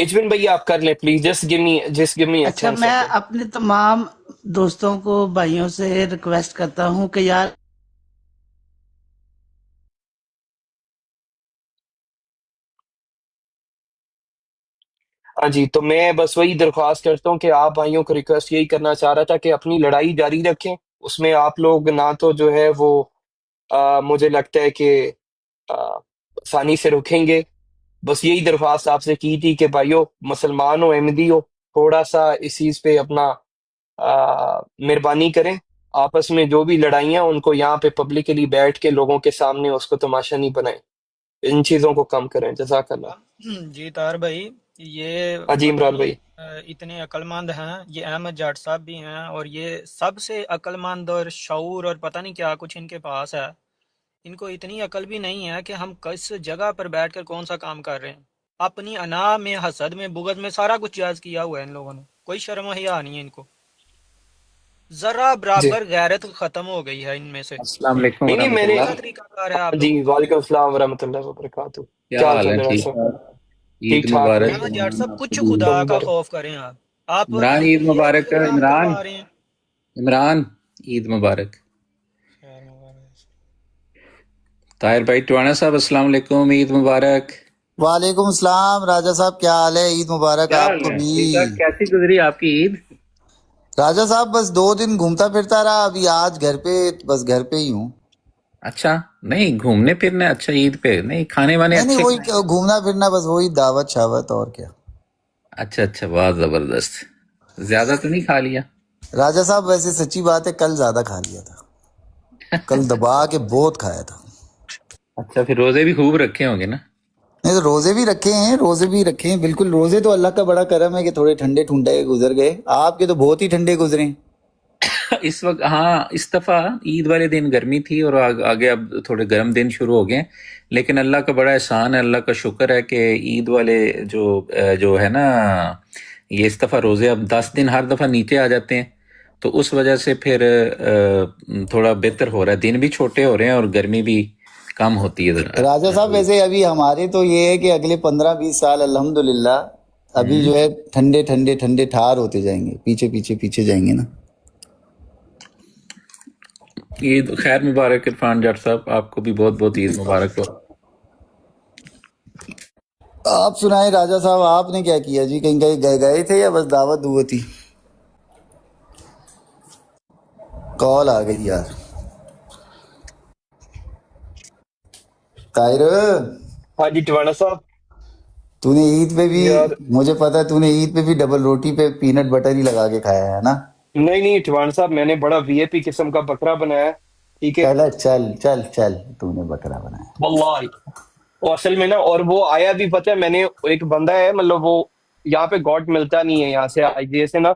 इजविन भाई आप कर लें प्लीज, जस्ट गिव मी अ अच्छा, 10 मैं सेकंड। अपने तमाम दोस्तों को, भाइयों से रिक्वेस्ट करता हूँ कि यार हाँ जी, तो मैं बस वही दरख्वास्त करता हूँ कि आप भाइयों को रिक्वेस्ट यही करना चाह रहा था कि अपनी लड़ाई जारी रखें। उसमें आप लोग ना तो जो है वो मुझे लगता है कि आसानी से रुकेंगे। बस यही दरख्वास्त आपसे की थी कि भाइयों, मुसलमान हो, अहमदी हो, थोड़ा सा इस चीज पे अपना मेहरबानी करें। आपस में जो भी लड़ाइयाँ उनको यहाँ पे पब्लिकली बैठ के लोगों के सामने उसको तमाशा नहीं बनाएं, इन चीजों को कम करें। जज़ाकल्लाह। जी तार भाई, ये हाँ जी पता इमरान नहीं भाई। इतने अक्लमंद हैं, ये अहमद जाट साहब भी हैं, और ये सबसे अक्लमंद और शऊर और पता नहीं क्या कुछ इनके पास है। इनको इतनी अकल भी नहीं है कि हम किस जगह पर बैठकर कौन सा काम कर रहे हैं। अपनी अना में, हसद में, बुगज में सारा कुछ जायज किया हुआ है इन लोगों ने। कोई शर्म हया नहीं है इनको, जरा जी बराबर गैरत खत्म हो गई है इनमें से। अस्सलाम वालेकुम नहीं मैंने वरहमतुल्लाह। क्या तरीका कार है आप जी लोगों का? वालेकुम अस्सलाम वरहमतुल्लाह वबरकातुहू। क्या क्या हाल हाल है? चाल है ठीक सर? ईद ठीक ठाक मुबारक। भाई, अहमद जाट साहब, कुछ आपको भी। खुदा का मुबारक। खौफ करें आप इमरान ईद ये मुबारक। प्रोग्राम इमरान करवा रहे हैं। इमरान ईद मुबारक। खैर मुबारक। ताहिर भाई टवाना साहब अस्सलाम वालेकुम, ईद मुबारक। वालेकुम सलाम राजा साहब, क्या हाल है? ईद मुबारक क्या हाल आपको है? भी। ठीक ठाक। कैसी गुजरी आपकी ईद? राजा साहब बस 2 दिन घूमता फिरता रहा, अभी आज घर पे, बस घर पे ही हूँ। अच्छा, नहीं घूमने फिरने, अच्छा ईद पे नहीं, खाने वाने नहीं नहीं, अच्छे वही खाए। घूमना फिरना, बस वही दावत शावत और क्या। अच्छा अच्छा, बहुत जबरदस्त। ज्यादा तो नहीं खा लिया? राजा साहब वैसे सच्ची बात है, कल ज्यादा खा लिया था, कल दबा के बहुत खाया था। अच्छा, फिर रोजे भी खूब रखे होंगे ना? नहीं तो रोजे भी रखे हैं, रोजे भी रखे हैं बिल्कुल। रोजे तो अल्लाह का बड़ा करम है कि थोड़े ठंडे ठंडे गुजर गए, आपके तो बहुत ही ठंडे गुजरे हैं। इस वक्त हाँ, इस दफा ईद वाले दिन गर्मी थी और आगे अब थोड़े गर्म दिन शुरू हो गए। लेकिन अल्लाह का बड़ा एहसान है, अल्लाह का शुक्र है कि ईद वाले जो है ना, ये इस दफा रोजे अब 10 दिन हर दफा नीचे आ जाते हैं, तो उस वजह से फिर थोड़ा बेहतर हो रहा है। दिन भी छोटे हो रहे हैं और गर्मी भी कम होती है जरा। राजा साहब वैसे अभी हमारे तो ये है कि अगले 15-20 साल अल्हम्दुलिल्लाह अभी जो है ठंडे ठंडे ठंडे ठार होते जाएंगे, पीछे पीछे पीछे जाएंगे ना। ईद खैर मुबारक इरफान जट साहब, आपको भी बहुत बहुत ईद मुबारक हो। आप सुनाए राजा साहब, आपने क्या किया जी? कहीं गए थे या बस दावत दुआ थी? कॉल आ गई यार। ताहिर, हाँ जी टिवाना साहब। तूने ईद पे भी, यार मुझे पता है तूने ईद पे भी डबल रोटी पे पीनट बटर ही लगा के खाया है ना। नहीं नहीं टिवाना साहब, मैंने बड़ा वीआईपी किस्म का बकरा बनाया है, ठीक है। चल चल चल चल, तूने बकरा बनाया। वल्लाही वो असल में ना, और वो आया भी पता है, मैंने एक बंदा है, मतलब वो यहाँ पे गॉड मिलता नहीं है यहाँ से आईजीए से ना,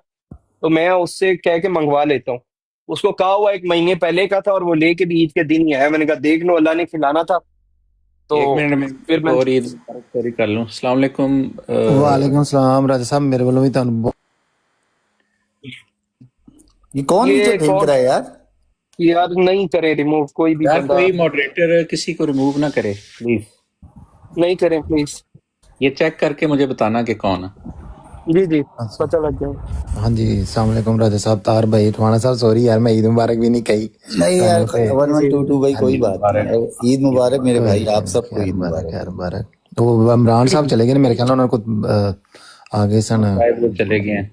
तो मैं उससे कह के मंगवा लेता हूँ। उसको कहा हुआ 1 महीने पहले का था और वो लेके भी ईद के दिन ही आया। मैंने कहा देख लो, अल्लाह ने खिलाना था तो एक मिनट में फिर मैं और ईद मुबारक पूरी कर लूं। अस्सलाम वालेकुम। वालेकुम सलाम राजा साहब, मेरे वालों भी ਤੁਹਾਨੂੰ ये कौन नीचे ये फेंक कौन रहा है यार? यार, नहीं करे रिमूव कोई भी यार बंदा, कोई मॉडरेटर किसी को रिमूव ना करे प्लीज। नहीं करें प्लीज। ये चेक करके मुझे बताना कि कौन है। जी जी पता लग जाए। हाँ जी, अस्सलाम वालेकुम राजा साहब, तार भाई टवाना साहब, सॉरी यार मैं ईद मुबारक भी नहीं कही नहीं यार, पे। 1122 भाई, हाँ कोई जी, बात नहीं है। ईद मुबारक मेरे भाई, आप सबको खैर ईद मुबारक, मुबारक। खैर मुबारक। तो इमरान साहब चले गए ना मेरे ख्याल में, उनको आगे सन। शायद वो चले गए हैं।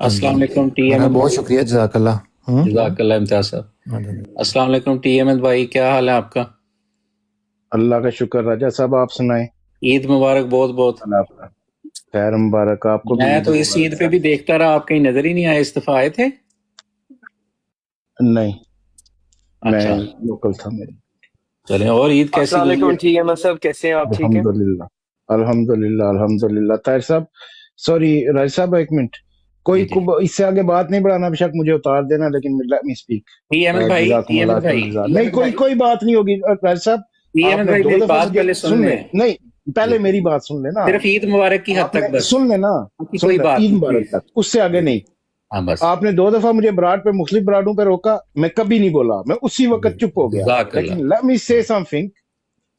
हाँ अस्सलाम जी, वालेकुम टी मैंने अहमद बहुत भाई। शुक्रिया, जज़ाकल्लाह। जज़ाकल्लाह इम्तियाज साहब। हाँ जी। अस्सलाम वालेकुम टी अहमद भाई, क्या हाल है आपका? अल्लाह का शुक्र। राजा साहब आप सुनाए। ईद मुबारक बहुत बहुत। अल्लाह आपका खैर मुबारक, आपको भी मैं ईद तो इस ईद मुबारक। पे भी देखता रहा, आप कहीं नजर ही नहीं आए। इस दफा आए थे? नहीं, मैं अच्छा लोकल था मेरे। चलें, और ईद कैसी अस्सलाम गई वालेकुम है? ठीक है, मैं सब कैसे हैं आप? ठीक है अल्हम्दुलिल्लाह अल्हम्दुलिल्लाह अल्हम्दुलिल्लाह। ताहिर साहब सॉरी, राज साहब एक मिनट, कोई जी जी इससे आगे बात नहीं बढ़ाना, बेशक मुझे उतार देना, लेकिन let me speak. T Ahmed भाई, टी अहमद भाई, नहीं, कोई बात नहीं होगी राज साहब। टी अहमद आपने भाई 2 मेरी दफा बात मुझे पहले सुन सुन ले। ले, नहीं पहले मेरी बात सुन लेना। सिर्फ ईद मुबारक की हद तक आपने बस, सुन लेना, बाकी सुन कोई ले, बात ईद नहीं मुबारक प्लीज। तक, उससे आगे नहीं। हाँ बस। आपने 2 दफा मुझे ब्राड पे, मुख्तलिफ ब्राडों पे रोका, मैं कभी नहीं बोला, मैं उसी वक्त चुप हो गया। जज़ाकल्लाह। लेकिन लेट मी से समथिंग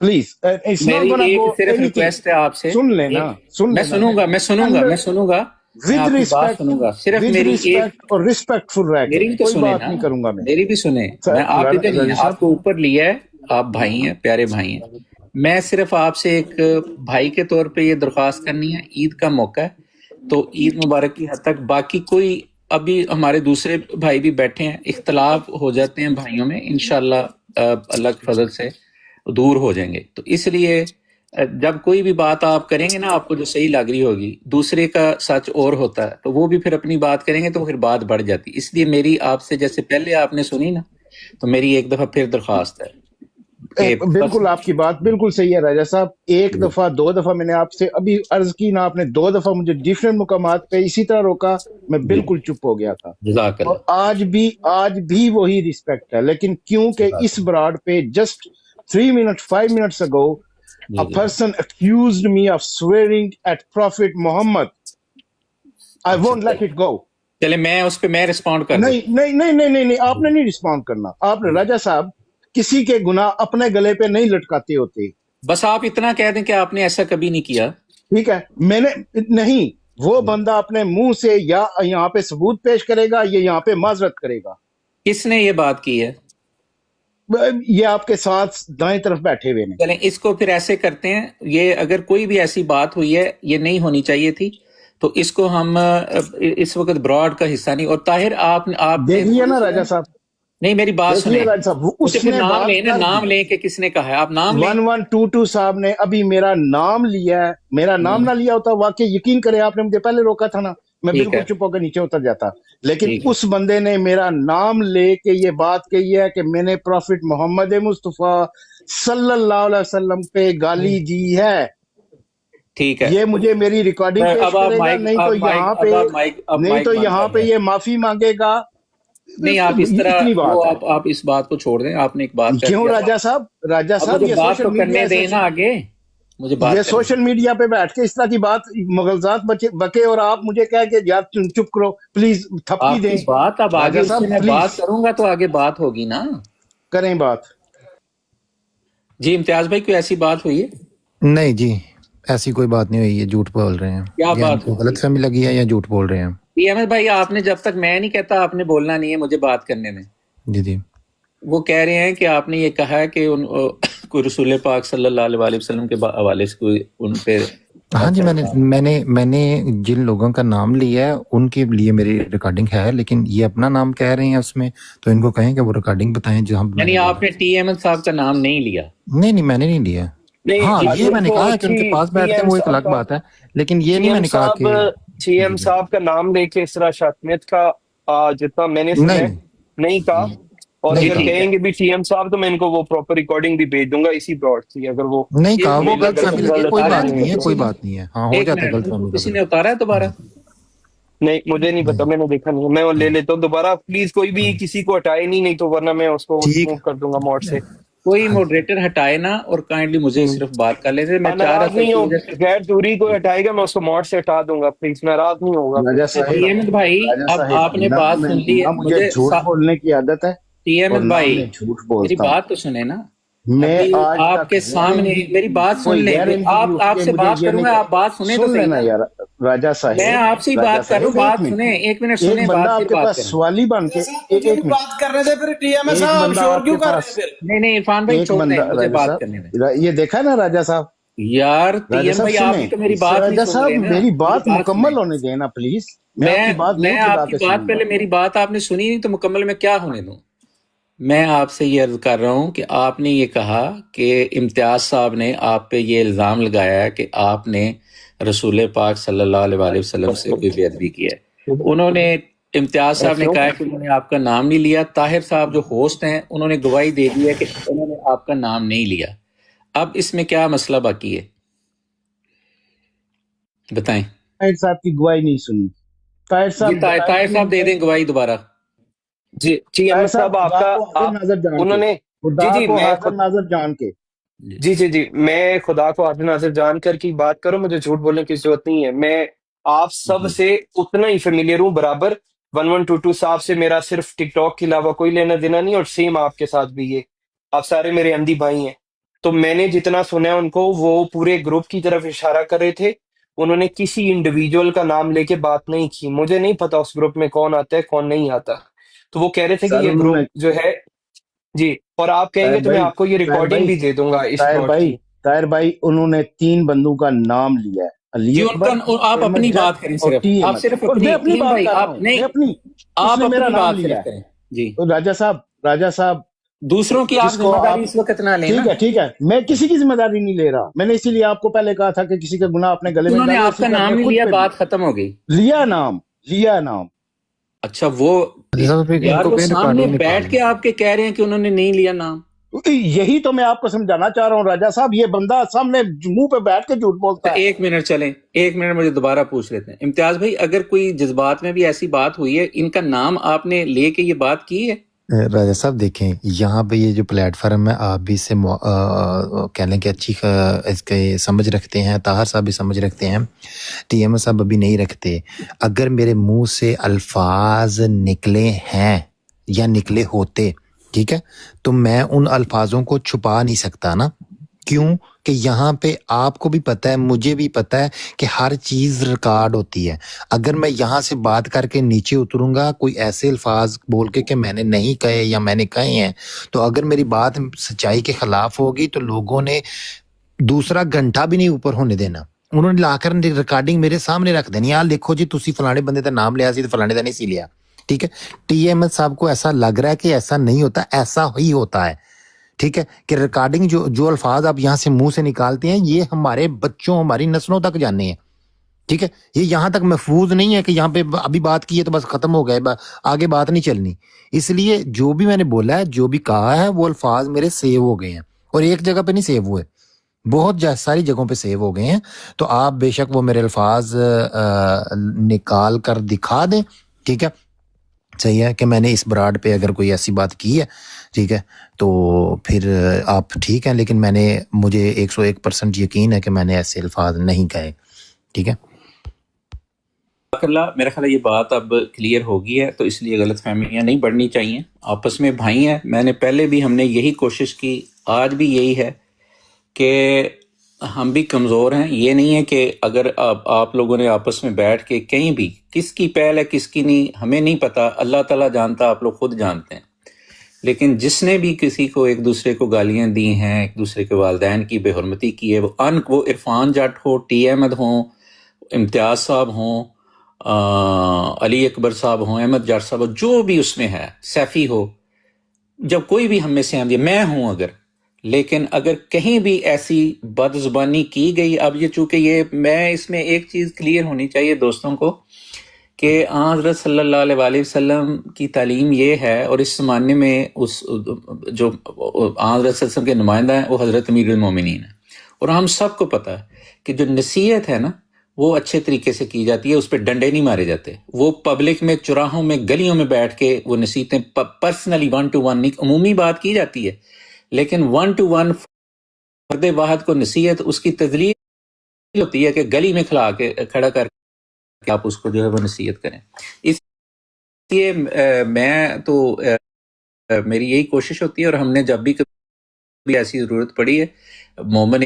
प्लीज, इट्स नॉट मेरी गोना एक गो सिर्फ एनीथिंग। रिक्वेस्ट है आपसे, सुन लेना, सुन मैं लेना, सुनूंगा मैं सुनूंगा मैं सुनूंगा, मैं विद आपकी बात रिस्पेक्ट, सुनूंगा। सिर्फ विद मेरी एक, रिस्पेक्ट और रिस्पेक्टफुल रह के, मेरी भी तो कोई सुने बात ना, नहीं करूंगा मैं। मेरी भी सुने। मैं आप इधर नहीं राजा है, साहब आपको ऊपर लिया है, आप भाई हैं, प्यारे भाई हैं। मैं सिर्फ आपसे एक भाई के तौर पे ये दरख्वास्त करनी है, ईद का मौका है तो ईद मुबारक की हद तक, बाकी कोई, अभी हमारे दूसरे भाई भी बैठे हैं, इख्तलाफ हो जाते हैं भाइयों में, इंशाल्लाह अल्लाह के फजल से दूर हो जाएंगे। तो इसलिए जब कोई भी बात आप करेंगे ना, आपको जो सही लग रही होगी, दूसरे का सच और होता है, तो वो भी फिर अपनी बात करेंगे तो फिर बात बढ़ जाती। इसलिए मेरी आपसे, जैसे पहले आपने सुनी ना, तो मेरी एक दफा फिर दरख्वास्त है कि बिल्कुल आपकी बात बिल्कुल सही है राजा साहब। 1 दफा 2 दफा मैंने आपसे अभी अर्ज की ना, आपने 2 दफा मुझे डिफरेंट मुकामात पे इसी तरह रोका, मैं बिल्कुल चुप हो गया था। और आज भी वही रिस्पेक्ट है, लेकिन क्योंकि इस ब्राड पे just 3 minute 5 minutes ago a person accused me of swearing at Prophet Muhammad, I won't let it go. चले, मैं उस पे मैं रिस्पॉन्ड कर नहीं नहीं नहीं नहीं नहीं नहीं, आपने नहीं रिस्पॉन्ड करना। आपने राजा साहब किसी के गुनाह अपने गले पे नहीं लटकाते होते। बस आप इतना कह दें कि आपने ऐसा कभी नहीं किया। ठीक है, मैंने नहीं, वो बंदा अपने मुंह से या यहाँ पे सबूत पेश करेगा या यहाँ पे माजरत करेगा। किसने ये बात की है? ये आपके साथ दाएं तरफ बैठे हुए हैं। चलें, इसको फिर ऐसे करते हैं, ये अगर कोई भी ऐसी बात हुई है, ये नहीं होनी चाहिए थी, तो इसको हम इस वक्त ब्रॉड का हिस्सा नहीं। और ताहिर आप देख लिया ना राजा साहब, नहीं मेरी बात देखिए सुने, राज साहब, मुझे फिर उसने नाम बात लेना, कर नाम दी। लें कि किसने कहा है, आप नाम लें। 1122 साहब ने अभी मेरा नाम लिया है, मेरा नाम ना लिया होता वाकई यकीन करें आपने मुझे पहले रोका था ना, मैं ठीक बिल्कुल है, चुप होकर नीचे उतर जाता। लेकिन ठीक है। उस बंदे ने मेरा नाम लेके ये बात कही है कि मैंने प्रॉफिट मोहम्मद मुस्तफा सल्लल्लाहु अलैहि वसल्लम पे गाली दी है। ठीक है, ये मुझे मेरी रिकॉर्डिंग अब पेश आप करेगा, माइक, नहीं तो आप माइक, यहाँ अब पे, आप माइक, अब नहीं माइक तो बंद यहाँ कर पे दें। ये माफी मांगेगा। नहीं आप इस तरह इतनी वो बात है। आप इस बात को छोड़ दें, आपने एक बात कर क्यों दिया। राजा साहब, राजा अब साहब मुझे ये बात सोशल तो मीडिया करने है, दें ना आगे, मुझे बात ये करने सोशल मीडिया पे बैठ के इस तरह की बात मुगलजात बके और आप मुझे कह के यार चुप करो प्लीज, थपकी आपकी दें। बात, अब आगे राजा उससे साहब मैं बात प्लीज करूंगा तो आगे बात होगी ना। करें बात। जी इम्तियाज भाई, कोई ऐसी बात हुई है? नहीं जी, ऐसी कोई बात नहीं हुई है, झूठ बोल रहे हैं, क्या या बात इनको हुई? गलतफहमी लगी है या झूठ बोल रहे हैं। पीएमएस भाई, आपने जब तक मैं नहीं कहता आपने बोलना नहीं है मुझे बात करने में। जी जी, वो कह रहे हैं कि आपने ये कहा है कि कोई रसूल पाक सल्लल्लाहु अलैहि वसल्लम के हवाले से कोई उन पे। हाँ जी, मैंने जिन लोगों का नाम लिया है उनके लिए मेरी रिकॉर्डिंग है, लेकिन ये अपना नाम कह रहे हैं उसमें, तो इनको कहें कि वो रिकॉर्डिंग बताएं जो हम। यानी आपने टीएमएस साहब का नाम नहीं लिया? नहीं, मैंने नहीं लिया। नहीं, हाँ, ये मैंने कहा है कि उनके पास बैठते हैं, वो एक अलग बात है, लेकिन ये नहीं मैंने कहा कि सीएम साहब का नाम लेके इस तरह शातमियत का जितना मैंने सुना है नहीं कहा। और नहीं अगर कहा। कहेंगे भी सीएम साहब तो मैं इनको वो प्रॉपर रिकॉर्डिंग भी भेज दूंगा इसी ब्रॉड से, अगर वो नहीं कहा, वो मेरे गलतफहमी लगी, कोई गलत बात नहीं नहीं है, तो। कोई बात नहीं है। हाँ, हो एक जाता है मिनट, गलतफहमी किसी ने कभी। उतारा है दोबारा? नहीं मुझे नहीं पता, मैंने देखा नहीं है, मैं वो ले लेता हूँ दोबारा। प्लीज कोई भी किसी को हटाए नहीं तो वरना मैं उसको ठीक। मूव कर दूंगा मॉड से। कोई मॉडरेटर हटाए ना, और काइंडली मुझे सिर्फ बात कर लेते। मैं चाह रहा नाराज था नहीं हो, कि गैर दूरी को हटाएगा मैं उसको मॉड से हटा दूंगा, प्लीज नाराज नहीं होगा। राजा साहिब, टीएमएस भाई, राजा अब साहिब, आपने ना बात मैं- सुन ली है, ना मुझे झूठ बोलने की आदत है, टीएमएस और ना भाई मैं झूठ मेरी बोलता हूँ। बात तो सुने ना। मैं अभी आज आपके तक सामने मेरी बात सुन कोई ले, गैर आप इंटरव्यू आपसे के मुझे बात ये करूंगा, नहीं- आप बात सुने तो सुन सही लेना ना। यार राजा साहिब, मैं आपसे ही राजा बात कर रहा हूँ, साहिब, बात सुने, एक मिनट सुने, एक बंदा बात फिर आपके बात पास करें। सवाली बन के एक मिनट बात करने से फिर टीएमएस एक साहब बंदा शोर क्यों आपके कर रहे पास हैं फिर? नहीं इरफान भाई एक छोड़ बंदा दें, मुझे राजा बात करने दें। साहब, ये देखा ना राजा साहब, यार राजा टीएम साहब भाई आप सुने, ही तो मेरी बात नहीं राजा सुन साहब रहे ना। मेरी बात मुकम्मल सुने। होने देना प्लीज। मैं आपकी बात मैं नहीं चुरा आपकी के बात सुनूंगा। पहले, मेरी बात आपने सुनी नहीं तो मुकम्मल मैं क्या होने दूं? मैं आपसे ये अर्ज कर रहा हूं कि आपने ये कहा कि इम्तियाज साहब ने आप पे ये इल्जाम लगाया है कि आपने रसूल पाक सल्लल्लाहु अलैहि वसल्लम से कोई बेअदबी की है। उन्होंने, इम्तियाज साहब ने कहा है कि उन्होंने आपका नाम नहीं लिया। ताहिर साहब जो होस्ट हैं उन्होंने गवाही दे दी है कि उन्होंने आपका नाम नहीं लिया। अब इसमें क्या मसला बाकी है बताएं। ताहिर साहब की गवाही नहीं सुनी। ताहिर साहब ताहिर साहब दे दें गवाही दोबारा। जी ताहिर साहब आपका नजर जान उन्होंने खुदा जी को मैं हाजिर नाजर जान के जी मैं खुदा को हाजिर नाजिर जान कर की बात करूं, मुझे झूठ बोलने की जरूरत नहीं है। मैं आप सब से उतना ही फेमिलियर हूं बराबर। 1122 साहब से मेरा सिर्फ टिकटॉक के अलावा कोई लेना देना नहीं, और सेम आपके साथ भी ये। आप सारे मेरे अहमदी भाई हैं, तो मैंने जितना सुना है उनको वो पूरे ग्रुप की तरफ इशारा कर रहे थे। उन्होंने किसी इंडिविजुअल का नाम लेके बात नहीं की। मुझे नहीं पता उस ग्रुप में कौन आता है कौन नहीं आता, तो वो कह रहे थे कि सर ये ग्रुप उन्होंने जो है जी, और आप कहेंगे तो मैं आपको ये रिकॉर्डिंग भी दे दूंगा इस ब्रॉड की। ताहिर भाई उन्होंने 3 बंदों का नाम लिया है, अली जी अकबर, उनका, आप अहमद अपनी जट बात करें और सिर्फ, टी आप अहमद। सिर्फ और मैं अपनी टीम बात भाई, कर रहा आप हूं, नहीं, मैं अपनी आप उसने मेरा अपनी नाम बात लिया सिर्फ करें जी। तो राजा साहब दूसरों की आप जिसको जिम्मेदारी आप इस वक्त ना लेना। ठीक है, मैं किसी की जिम्मेदारी नहीं ले रहा। मैंने इसीलिए आपको पहले कहा था कि किसी का गुनाह अपने गले में उन्होंने डालो, आपका इसी पे नाम अपने नहीं खुद लिया, पे बात खत्म हो गई। लिया नाम। अच्छा वो यार वो सामने बैठ के आपके कह रहे हैं कि उन्होंने नहीं लिया नाम। यही तो मैं आपको समझाना चाह रहा हूँ राजा साहब, ये बंदा सामने मुंह पे बैठ के झूठ बोलता है। एक मिनट चलें, एक मिनट मुझे दोबारा पूछ लेते हैं। इम्तियाज भाई, अगर कोई जज्बात में भी ऐसी बात हुई है, इनका नाम आपने लेके ये बात की है? राजा साहब देखें, यहाँ पे ये जो प्लेटफार्म है, आप भी इससे कह लें कि अच्छी इसके समझ रखते हैं, ताहर साहब भी समझ रखते हैं, टीएम साहब अभी नहीं रखते। अगर मेरे मुंह से अल्फाज निकले हैं या निकले होते, ठीक है, तो मैं उन अल्फाजों को छुपा नहीं सकता ना। क्यों कि यहाँ पे आपको भी पता है, मुझे भी पता है कि हर चीज रिकॉर्ड होती है। अगर मैं यहाँ से बात करके नीचे उतरूंगा कोई ऐसे अल्फाज बोल के कि मैंने नहीं कहे या मैंने कहे हैं, तो अगर मेरी बात सच्चाई के खिलाफ होगी तो लोगों ने दूसरा घंटा भी नहीं ऊपर होने देना। उन्होंने लाकर रिकॉर्डिंग मेरे सामने रख देनी, यार देखो जी तुसी फलाने बंदे का नाम लिया सी तो फलाने का नहीं सी लिया। ठीक है, टी अहमद साहब को ऐसा लग रहा है कि ऐसा नहीं होता, ऐसा ही होता है। ठीक है, कि रिकॉर्डिंग जो अल्फाज आप यहाँ से मुंह से निकालते हैं ये हमारे बच्चों, हमारी नस्लों तक जाने हैं। ठीक है, ये यहाँ तक महफूज नहीं है कि यहाँ पे अभी बात की है तो बस खत्म हो गए, आगे बात नहीं चलनी। इसलिए जो भी मैंने बोला है, जो भी कहा है, वो अल्फाज मेरे सेव हो गए हैं, और एक जगह पे नहीं सेव हुए, बहुत सारी जगहों पे सेव हो गए हैं। तो आप बेशक वो मेरे अल्फाज निकाल कर दिखा दें। ठीक है, सही है कि मैंने इस ब्राड पे अगर कोई ऐसी बात की है, ठीक है, तो फिर आप ठीक है, लेकिन मुझे 101% यकीन है कि मैंने ऐसे अल्फाज नहीं कहे। ठीक है, मेरा ख्याल है ये बात अब क्लियर हो गई है, तो इसलिए गलत फहमियाँ नहीं बढ़नी चाहिए। आपस में भाई हैं, मैंने पहले भी हमने यही कोशिश की, आज भी यही है कि हम भी कमज़ोर हैं। ये नहीं है कि अगर आप लोगों ने आपस में बैठ के कहीं भी किसकी पहल है किसकी नहीं, हमें नहीं पता, अल्लाह ताला जानता, आप लोग खुद जानते हैं। लेकिन जिसने भी किसी को एक दूसरे को गालियां दी हैं, एक दूसरे के वालिदैन की बेहुरमती की है, वो इरफान जट हो, टी अहमद हो, इम्तियाज साहब हों, अली अकबर साहब हों, अहमद जट साहब हो, जो भी उसमें है, सैफी हो, जब कोई भी हम में से आंदी, मैं हूं अगर, लेकिन अगर कहीं भी ऐसी बदजुबानी की गई, अब ये चूंकि ये मैं इसमें एक चीज़ क्लियर होनी चाहिए दोस्तों को कि हज़रत सल्लल्लाहु अलैहि वसल्लम की तालीम ये है, और इस ज़माने में उस जो हज़रत सल्लल्लाहु के नुमाइंदा हैं वो हज़रत अमीरुल मोमिनीन है, और हम सबको पता है कि जो नसीहत है ना वो अच्छे तरीके से की जाती है, उस पर डंडे नहीं मारे जाते। वो पब्लिक में, चौराहों में, गलियों में बैठ के वो नसीहतें पर्सनली 1 to 1 नहीं, अमूमी बात की जाती है, लेकिन 1 to 1 फर्द वाहद को नसीहत उसकी तजलील होती है कि गली में खड़ा करके आप उसको जो है वो नसीहत करें। इसलिए मैं तो मेरी यही कोशिश होती है, और हमने जब भी कभी ऐसी ज़रूरत पड़ी है, मोमिन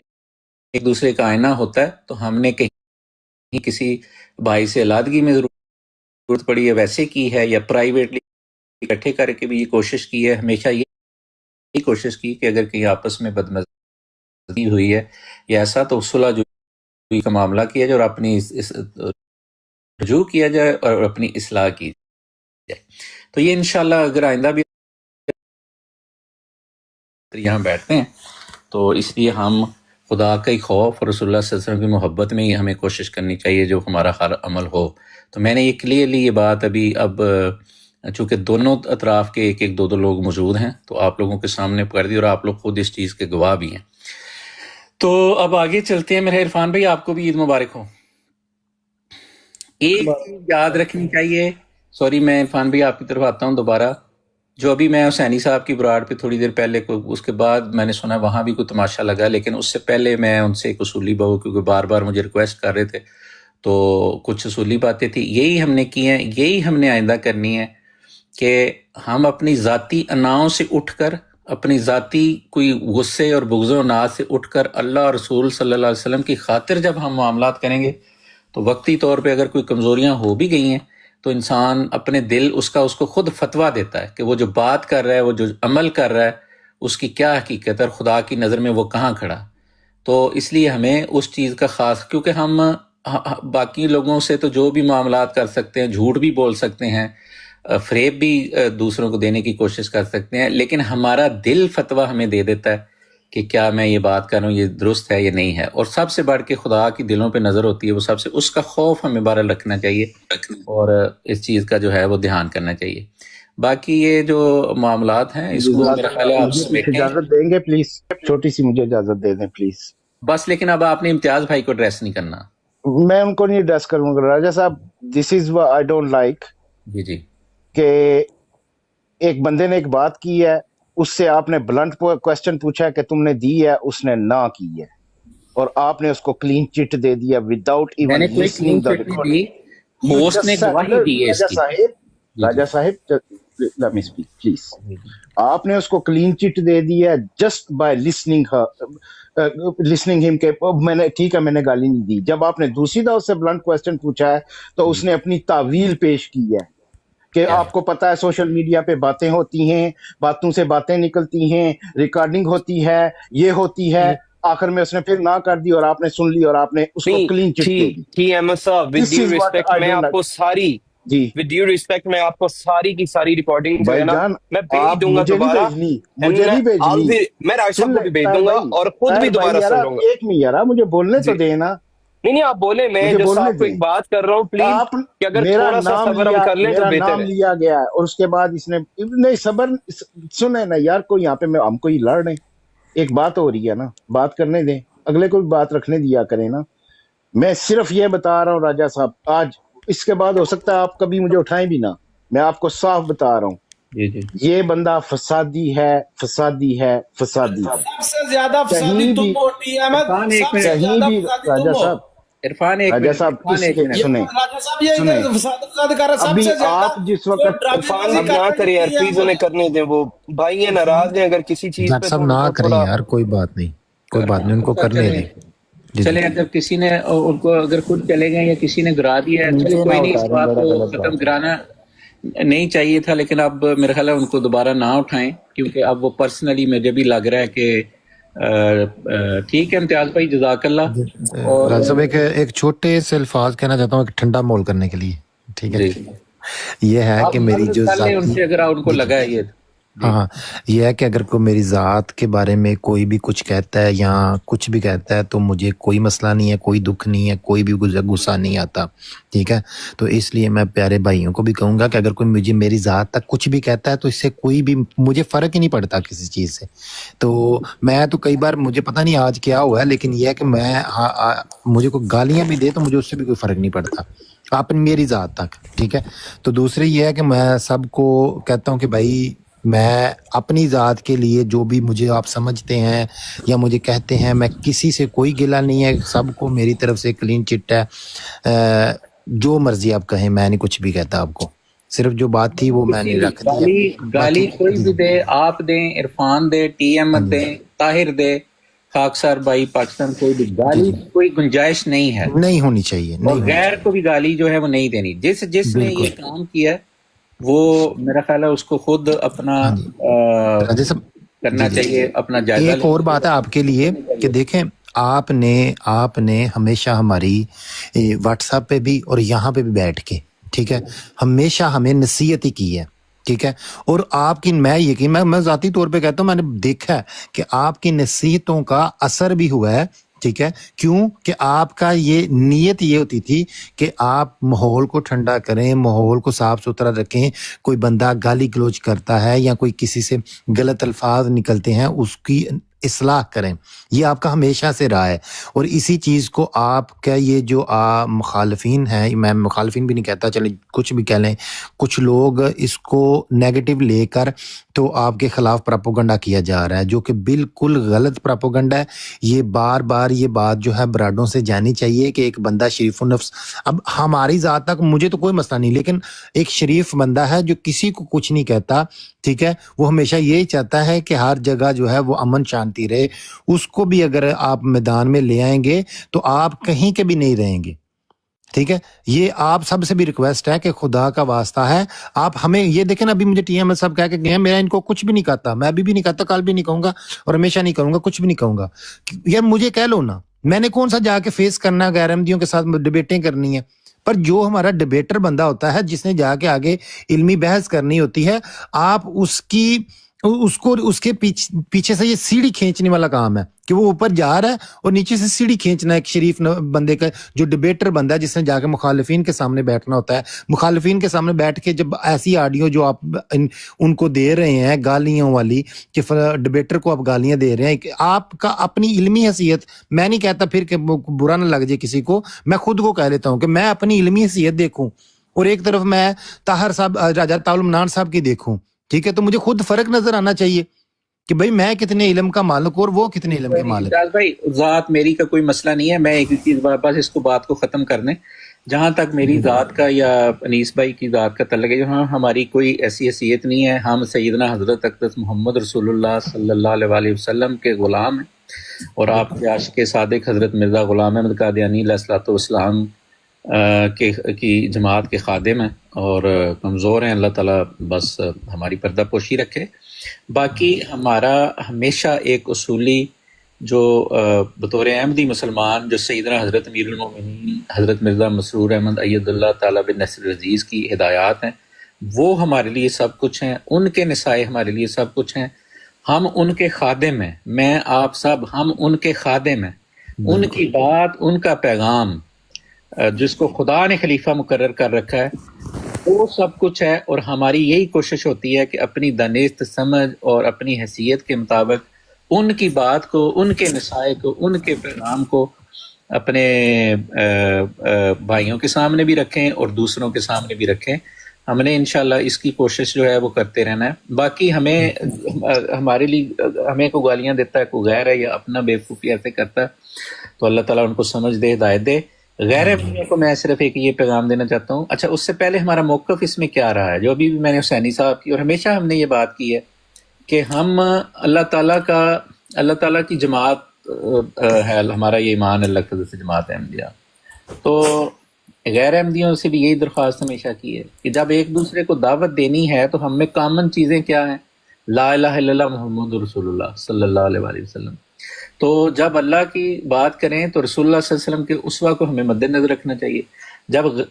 एक दूसरे का आईना होता है, तो हमने कहीं किसी भाई से अलादगी में जरूरत पड़ी है वैसे की है, या प्राइवेटली इकट्ठे करके भी ये कोशिश की है। हमेशा ये कोशिश की कि अगर कहीं आपस में बदमज़गी हुई है या ऐसा, तो सुलह जो का मामला किया जाए और अपनी रजू किया जाए और अपनी इस्लाह की जाए। तो ये इंशाल्लाह अगर आइंदा भी यहाँ बैठते हैं, तो इसलिए हम खुदा का ही खौफ और रसूलुल्लाह सल्लल्लाहु अलैहि वसल्लम की मोहब्बत में ही हमें कोशिश करनी चाहिए जो हमारा हर अमल हो। तो मैंने ये क्लियरली ये बात अभी, अब चूँकि दोनों अतराफ़ के एक एक दो लोग मौजूद हैं, तो आप लोगों के सामने कर दी, और आप लोग खुद इस चीज़ के गवाह भी हैं। तो अब आगे चलते हैं। मेरे इरफान भाई, आपको भी ईद मुबारक हो। एक चीज़ याद रखनी चाहिए, सॉरी मैं इरफान भाई आपकी तरफ आता हूँ दोबारा, जो अभी मैं हुसैनी साहब की ब्राड पे थोड़ी देर पहले उसके बाद मैंने सुना वहाँ भी कोई तमाशा लगा, लेकिन उससे पहले मैं उनसे एक उसूली बहु, क्योंकि बार बार मुझे रिक्वेस्ट कर रहे थे, तो कुछ उसूली बातें थी, यही हमने की हैं, यही हमने आइंदा करनी है कि हम अपनी ज़ाती अनाओं से उठकर, अपनी ज़ाती कोई गुस्से और बुग़्ज़ और नाज़ से उठकर अल्लाह और रसूल सल्लल्लाहु अलैहि वसल्लम की खातिर जब हम मामलात करेंगे, तो वक्ती तौर पे अगर कोई कमज़ोरियाँ हो भी गई हैं, तो इंसान अपने दिल उसको खुद फतवा देता है कि वो जो बात कर रहा है, वो जो अमल कर रहा है, उसकी क्या हकीकत है और खुदा की नज़र में वो कहाँ खड़ा। तो इसलिए हमें उस चीज़ का ख़ास, क्योंकि हम बाकी लोगों से तो जो भी मामलात कर सकते हैं, झूठ भी बोल सकते हैं, फ़रेब भी दूसरों को देने की कोशिश कर सकते हैं, लेकिन हमारा दिल फतवा हमें दे देता है कि क्या मैं ये बात कर रहा हूँ ये दुरुस्त है या नहीं है। और सबसे बढ़ के खुदा की दिलों पे नज़र होती है, वो सबसे, उसका खौफ हमें बहरहाल रखना चाहिए और इस चीज़ का जो है वो ध्यान करना चाहिए। बाकी ये जो मामलात हैं इसको मेरा ख्याल है आप इजाजत देंगे प्लीज, छोटी सी मुझे इजाजत दे दें प्लीज बस। लेकिन अब आपने इम्तियाज भाई को एड्रेस नहीं करना। मैं उनको नहीं एड्रेस करूंगा राजा साहब। This is what I don't like ji कि एक बंदे ने एक बात की है, उससे आपने ब्लंट क्वेश्चन पूछा है कि तुमने दी है, उसने ना की है, और आपने उसको क्लीन चिट दे दिया without even listening the recording. Host ने गवाही दी है इसकी। राजा साहिब लेट मी स्पीक प्लीज। आपने उसको क्लीन चिट दे दिया जस्ट बाय लिसनिंग हिम के मैंने, ठीक है मैंने गाली नहीं दी। जब आपने दूसरी दफा उससे ब्लंट क्वेश्चन पूछा है तो उसने अपनी तावील पेश की है कि आपको पता है सोशल मीडिया पे बातें होती हैं, बातों से बातें निकलती हैं, रिकॉर्डिंग होती है, ये होती है। आखिर में उसने फिर ना कर दी और आपने सुन ली और आपने उसको क्लीन चिट दे दी। अहमद साहब, विद ड्यू रिस्पेक्ट, मैं आपको जी विद ड्यू रिस्पेक्ट मैं आपको सारी की सारी रिकॉर्डिंग जो है ना भाईजान, मैं भेज आप दूंगा मुझे नहीं दोबारा, भेजनी, एंड मुझे नहीं भेजनी। मैं राज सुन साहब को ले भी भेज तार दूंगा भाई, और खुद भी तार भाई दोबारा यार सुन आप लूंगा। एक मिनट यार मुझे बोलने जी तो देना, नहीं आप बोले, मैं मुझे जस्ट बोलने आपको दे। एक बात कर रहा हूँ प्लीज, आप कि अगर मेरा थोड़ा सा नाम सब्र हम लिया, कर लें तो मेरा बेहतर नाम है। लिया गया है और उसके बाद इसने नहीं सबर सुने ना यार, कोई यहाँ पे मैं हमको ही लड़ रहे, एक बात हो रही है ना, बात करने दें, अगले को भी बात रखने दिया करें ना। मैं सिर्फ ये बता रहा हूँ राजा साहब, आज इसके बाद हो सकता है आप कभी मुझे उठाएं भी ना, मैं आपको साफ बता रहा हूँ, ये बंदा फसादी है, फसादी है, फसादी है। सबसे ज्यादा फसादी कहीं तुम भी हो टी अहमद, सबसे कहीं ज्यादा भी फसादी राजा तुम हो। साहब, इरफान एक राजा मिनट, साहब इरफान एक मिनट, सुने राजा साहब ये सुने फसाद कर रहा अभी सबसे ज्यादा आप जिस जो वक्त ड्रामेबाजी अब कर ना रहे करें यार हैं प्लीज, उन्हें करने दें, वो भाई है नाराज है, अगर किसी चीज डॉक्टर पे साहब तो ना वो करें थोड़ा यार, कोई बात नहीं, कोई बात नहीं, उनको करने दें। जी चले जब किसी ने उनको अगर खुद चले गए या किसी ने गिरा दिया है, चलो कोई नहीं, इस बात को खत्म कराना नहीं चाहिए था, लेकिन अब मेरा ख्याल है उनको दोबारा ना उठाएं, क्योंकि अब वो पर्सनली मुझे भी लग रहा है कि ठीक है इम्तियाज भाई, जज़ाकल्लाह। और राज साहब एक छोटे से अल्फाज कहना चाहता हूँ, एक ठंडा मोल करने के लिए, ठीक है। ये है कि मेरी जो उनसे अगर उनको लगा है ये, हाँ, यह है कि अगर कोई मेरी ज़ात के बारे में कोई भी कुछ कहता है या कुछ भी कहता है तो मुझे कोई मसला नहीं है, कोई दुख नहीं है, कोई भी गुस्सा नहीं आता, ठीक है। तो इसलिए मैं प्यारे भाइयों को भी कहूँगा कि अगर कोई मुझे मेरी ज़ात तक कुछ भी कहता है तो इससे कोई भी मुझे फ़र्क ही नहीं पड़ता किसी चीज़ से। तो मैं तो कई बार, मुझे पता नहीं आज क्या हुआ है, लेकिन यह है कि मैं मुझे कोई गालियाँ भी दे तो मुझे उससे भी कोई फ़र्क नहीं पड़ता, अपनी मेरी ज़ात तक, ठीक है। तो दूसरी ये है कि मैं सबको कहता हूँ कि भाई मैं अपनी ज़ात के लिए जो भी मुझे आप समझते हैं या मुझे कहते हैं, मैं किसी से कोई गिला नहीं है, सबको मेरी तरफ से क्लीन चिट है। जो मर्जी आप कहें, मैं नहीं कुछ भी कहता आपको, सिर्फ जो बात थी वो मैंने रख दी। गाली कोई भी दे, आप दें, इरफान दे, टी अहमद दें, ताहिर दे, खाकसार भाई पाकिस्तान, कोई भी गाली कोई गुंजाइश नहीं है, नहीं होनी चाहिए, और गैर को भी गाली जो है वो नहीं देनी। जिसने ये काम किया है वो मेरा ख्याल है उसको खुद अपना करना चाहिए, अपना जायजा। एक और बात है आपके लिए कि देखें, आपने हमेशा हमारी व्हाट्सएप पे भी और यहाँ पे भी बैठ के, ठीक है, हमेशा हमें नसीहत ही की है, ठीक है। और आपकी मैं ज़ाती तौर पे कहता हूँ, मैंने देखा है कि आपकी नसीहतों का असर भी हुआ है, ठीक है। क्यों कि आपका ये नीयत ये होती थी कि आप माहौल को ठंडा करें, माहौल को साफ सुथरा रखें, कोई बंदा गाली गलौज करता है या कोई किसी से गलत अल्फाज निकलते हैं उसकी इस्लाह करें, ये आपका हमेशा से रहा है। और इसी चीज़ को आपका ये जो मुखालफिन हैं, मैं मुखालफिन भी नहीं कहता, चले कुछ भी कह लें, कुछ लोग इसको नेगेटिव लेकर तो आपके खिलाफ प्रोपेगेंडा किया जा रहा है, जो कि बिल्कुल गलत प्रोपेगेंडा है। ये बार बार ये बात जो है ब्राडों से जानी चाहिए कि एक बंदा शरीफ नफ्स, अब हमारी ज़ात तक मुझे तो कोई मसला नहीं, लेकिन एक शरीफ बंदा है जो किसी को कुछ नहीं कहता, ठीक है, वो हमेशा यही चाहता है कि हर जगह जो है वो अमन शांति रहे। उसको भी अगर आप मैदान में ले आएंगे तो आप कहीं के भी नहीं रहेंगे, ठीक है। ये आप सबसे भी रिक्वेस्ट है कि खुदा का वास्ता है, आप हमें ये देखें ना, अभी मुझे टी अहमद साहब कह के गए, मेरा इनको कुछ भी नहीं कहता, मैं अभी भी नहीं कहता, कल भी नहीं कहूंगा और हमेशा नहीं करूंगा, कुछ भी नहीं कहूंगा। यार मुझे कह लो ना, मैंने कौन सा जाके फेस करना, गैर अहमदियों के साथ डिबेटें करनी है। पर जो हमारा डिबेटर बंदा होता है, जिसने जाके आगे इल्मी बहस करनी होती है, आप उसके पीछे से ये सीढ़ी खींचने वाला काम है कि वो ऊपर जा रहा है और नीचे से सीढ़ी खींचना। एक शरीफ बंदे का जो डिबेटर बंदा है, जिसने जाके मुखालिफिन के सामने बैठना होता है, मुखालिफिन के सामने बैठ के जब ऐसी ऑडियो जो आप उनको दे रहे हैं गालियों वाली, कि डिबेटर को आप गालियां दे रहे हैं, कि आपका अपनी इल्मी हैसियत, मैं नहीं कहता फिर कि बुरा ना लग जाए किसी को, मैं खुद को कह लेता हूँ कि मैं अपनी इल्मी हैसियत देखूं और एक तरफ मैं ताहिर साहब, राजा ताउल मनान साहब की देखूं, ठीक है। तो मुझे खुद फर्क नजर आना चाहिए कि भाई मैं कितने इल्म का मालिक और वो कितने इल्म के मालिक। भाई ज़ात मेरी का कोई मसला नहीं है, मैं एक चीज बस इसको बात को खत्म करने, जहां तक मेरी ज़ात का या अनीस भाई की ज़ात का तल्लुक है, जहाँ हमारी कोई ऐसी हैसियत नहीं है। हम सैयदना हजरत अक़दस मोहम्मद रसूलुल्लाह सल्लल्लाहु अलैहि वसल्लम के गुलाम हैं और आपके आशिक़ सादिक हजरत मिर्ज़ा गुलाम अहमद कादियानी अलैहिस्सलाम की जमात के खादिम हैं और कमज़ोर हैं। अल्लाह ताला बस हमारी पर्दा पोशी रखे। बाकी हमारा हमेशा एक उसूली जो बतौर अहमदी मुसलमान जो सैयदना हज़रत अमीरुल मोमिनीन हज़रत मिर्ज़ा मसरूर अहमद अय्यदुल्लाह ताला बिन नस्र अज़ीज़ की हिदायत हैं, वो हमारे लिए सब कुछ हैं, उनके निसाए हमारे लिए सब कुछ हैं, हम उनके खादिम हैं, मैं आप सब हम उनके खादिम हैं, उनकी बात उनका पैगाम जिसको खुदा ने खलीफा मुकर्रर कर रखा है वो सब कुछ है। और हमारी यही कोशिश होती है कि अपनी दानिस्त समझ और अपनी हैसियत के मुताबिक उनकी बात को, उनके नसाए को, उनके पैगाम को अपने भाइयों के सामने भी रखें और दूसरों के सामने भी रखें। हमने इंशाल्लाह इसकी कोशिश जो है वो करते रहना है। बाकी हमें हमारे लिए हमें को गालियां देता है कोई गैर है या अपना बेवकूफ़ी ऐसे करता है, तो अल्लाह ताला उनको समझ दे, हिदायत दे। गैर अहमदियों को मैं सिर्फ एक ये पैगाम देना चाहता हूँ। अच्छा, उससे पहले हमारा मौक़िफ़ इसमें क्या रहा है, जो अभी भी मैंने हुसैनी साहब की और हमेशा हमने ये बात की है कि हम अल्लाह ताला की जमात है, हमारा ये ईमान अल्लाह की से जमात अहमदिया। तो गैर अहमदियों से भी यही दरख्वास्त हमेशा की है कि जब एक दूसरे को दावत देनी है तो हम में कॉमन चीज़ें क्या हैं, ला इलाहा इल्लल्लाह मुहम्मदुर रसूलुल्लाह सल्लल्लाहु अलैहि वसल्लम। तो जब अल्लाह की बात करें तो रसूलुल्लाह सल्लल्लाहु अलैहि वसल्लम के उस्वा को हमें मद्देनजर रखना चाहिए। जब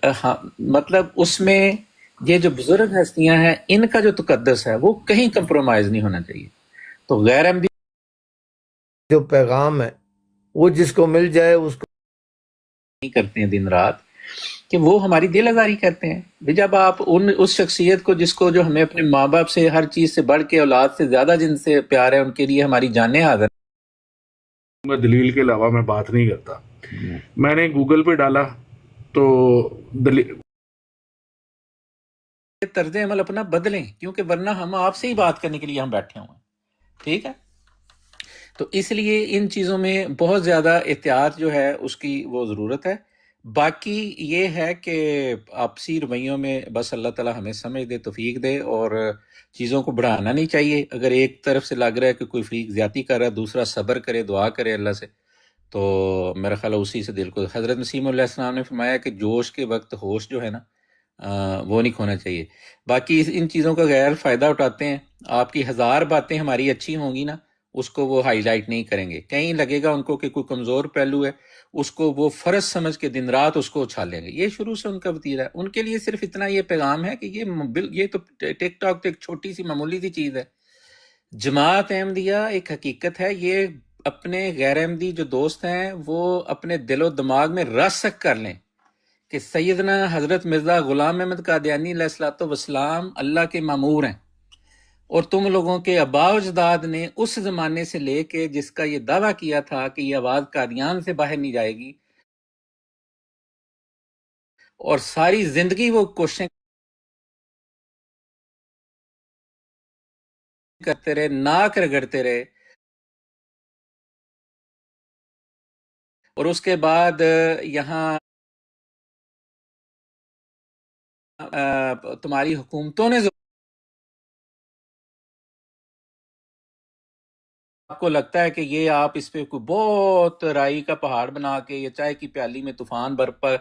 मतलब उसमें ये जो बुजुर्ग हस्तियां हैं इनका जो तकद्दस है वो कहीं कंप्रोमाइज नहीं होना चाहिए। तो गैर अहमदी जो पैगाम है वो जिसको मिल जाए उसको नहीं करते हैं दिन रात कि वो हमारी दिल आज़ारी करते हैं। भी जब आप उस शख्सियत को जिसको जो हमें अपने माँ बाप से हर चीज़ से बढ़ के औलाद से ज़्यादा जिनसे प्यार है उनके लिए हमारी जानें हाज़िर। मैं दलील के अलावा मैं बात नहीं करता। मैंने गूगल पे डाला तो तर्ज अमल अपना बदलें, क्योंकि वरना हम आपसे ही बात करने के लिए हम बैठे हुए हैं, ठीक है। तो इसलिए इन चीज़ों में बहुत ज़्यादा एहतियात जो है उसकी वो ज़रूरत है। बाकी ये है कि आपसी रवैयों में बस अल्लाह ताला हमें समझ दे, तौफीक दे, और चीज़ों को बढ़ाना नहीं चाहिए। अगर एक तरफ से लग रहा है कि कोई फरीक ज़्यादती कर रहा है, दूसरा सब्र करे, दुआ करे अल्लाह से, तो मेरा ख्याल है उसी से दिल को। हज़रत मसीह मौऊद अलैहिस्सलाम ने फरमाया कि जोश के वक्त होश जो है ना वो नहीं खोना चाहिए। बाकी इन चीज़ों का गैर फ़ायदा उठाते हैं। आपकी 1000 बातें हमारी अच्छी होंगी ना, उसको वो हाईलाइट नहीं करेंगे। कहीं लगेगा उनको कि कोई कमज़ोर पहलू है, उसको वो फ़र्ज समझ के दिन रात उसको उछालेंगे। ये शुरू से उनका वतीरा है। उनके लिए सिर्फ इतना ये पैगाम है कि ये तो टिकटॉक तो एक छोटी सी मामूली सी चीज़ है। जमात अहमदिया एक हकीकत है। ये अपने गैर अहमदी जो दोस्त हैं वो अपने दिलो दिमाग में रसक कर लें कि सैयदना हज़रत मिर्ज़ा ग़ुलाम अहमद कादियानी अलैहिस्सलातु वस्सलाम अल्लाह के मामूर हैं, और तुम लोगों के आबाओ अजदाद ने उस ज़माने से लेके जिसका ये दावा किया था कि ये आवाज़ कादियान से बाहर नहीं जाएगी, और सारी ज़िंदगी वो कोशिशें करते रहे, नाक रगड़ते रहे, और उसके बाद यहाँ तुम्हारी हुकूमतों ने आपको लगता है कि ये आप इस पे कोई बहुत राई का पहाड़ बना के या चाय की प्याली में तूफान बर्पा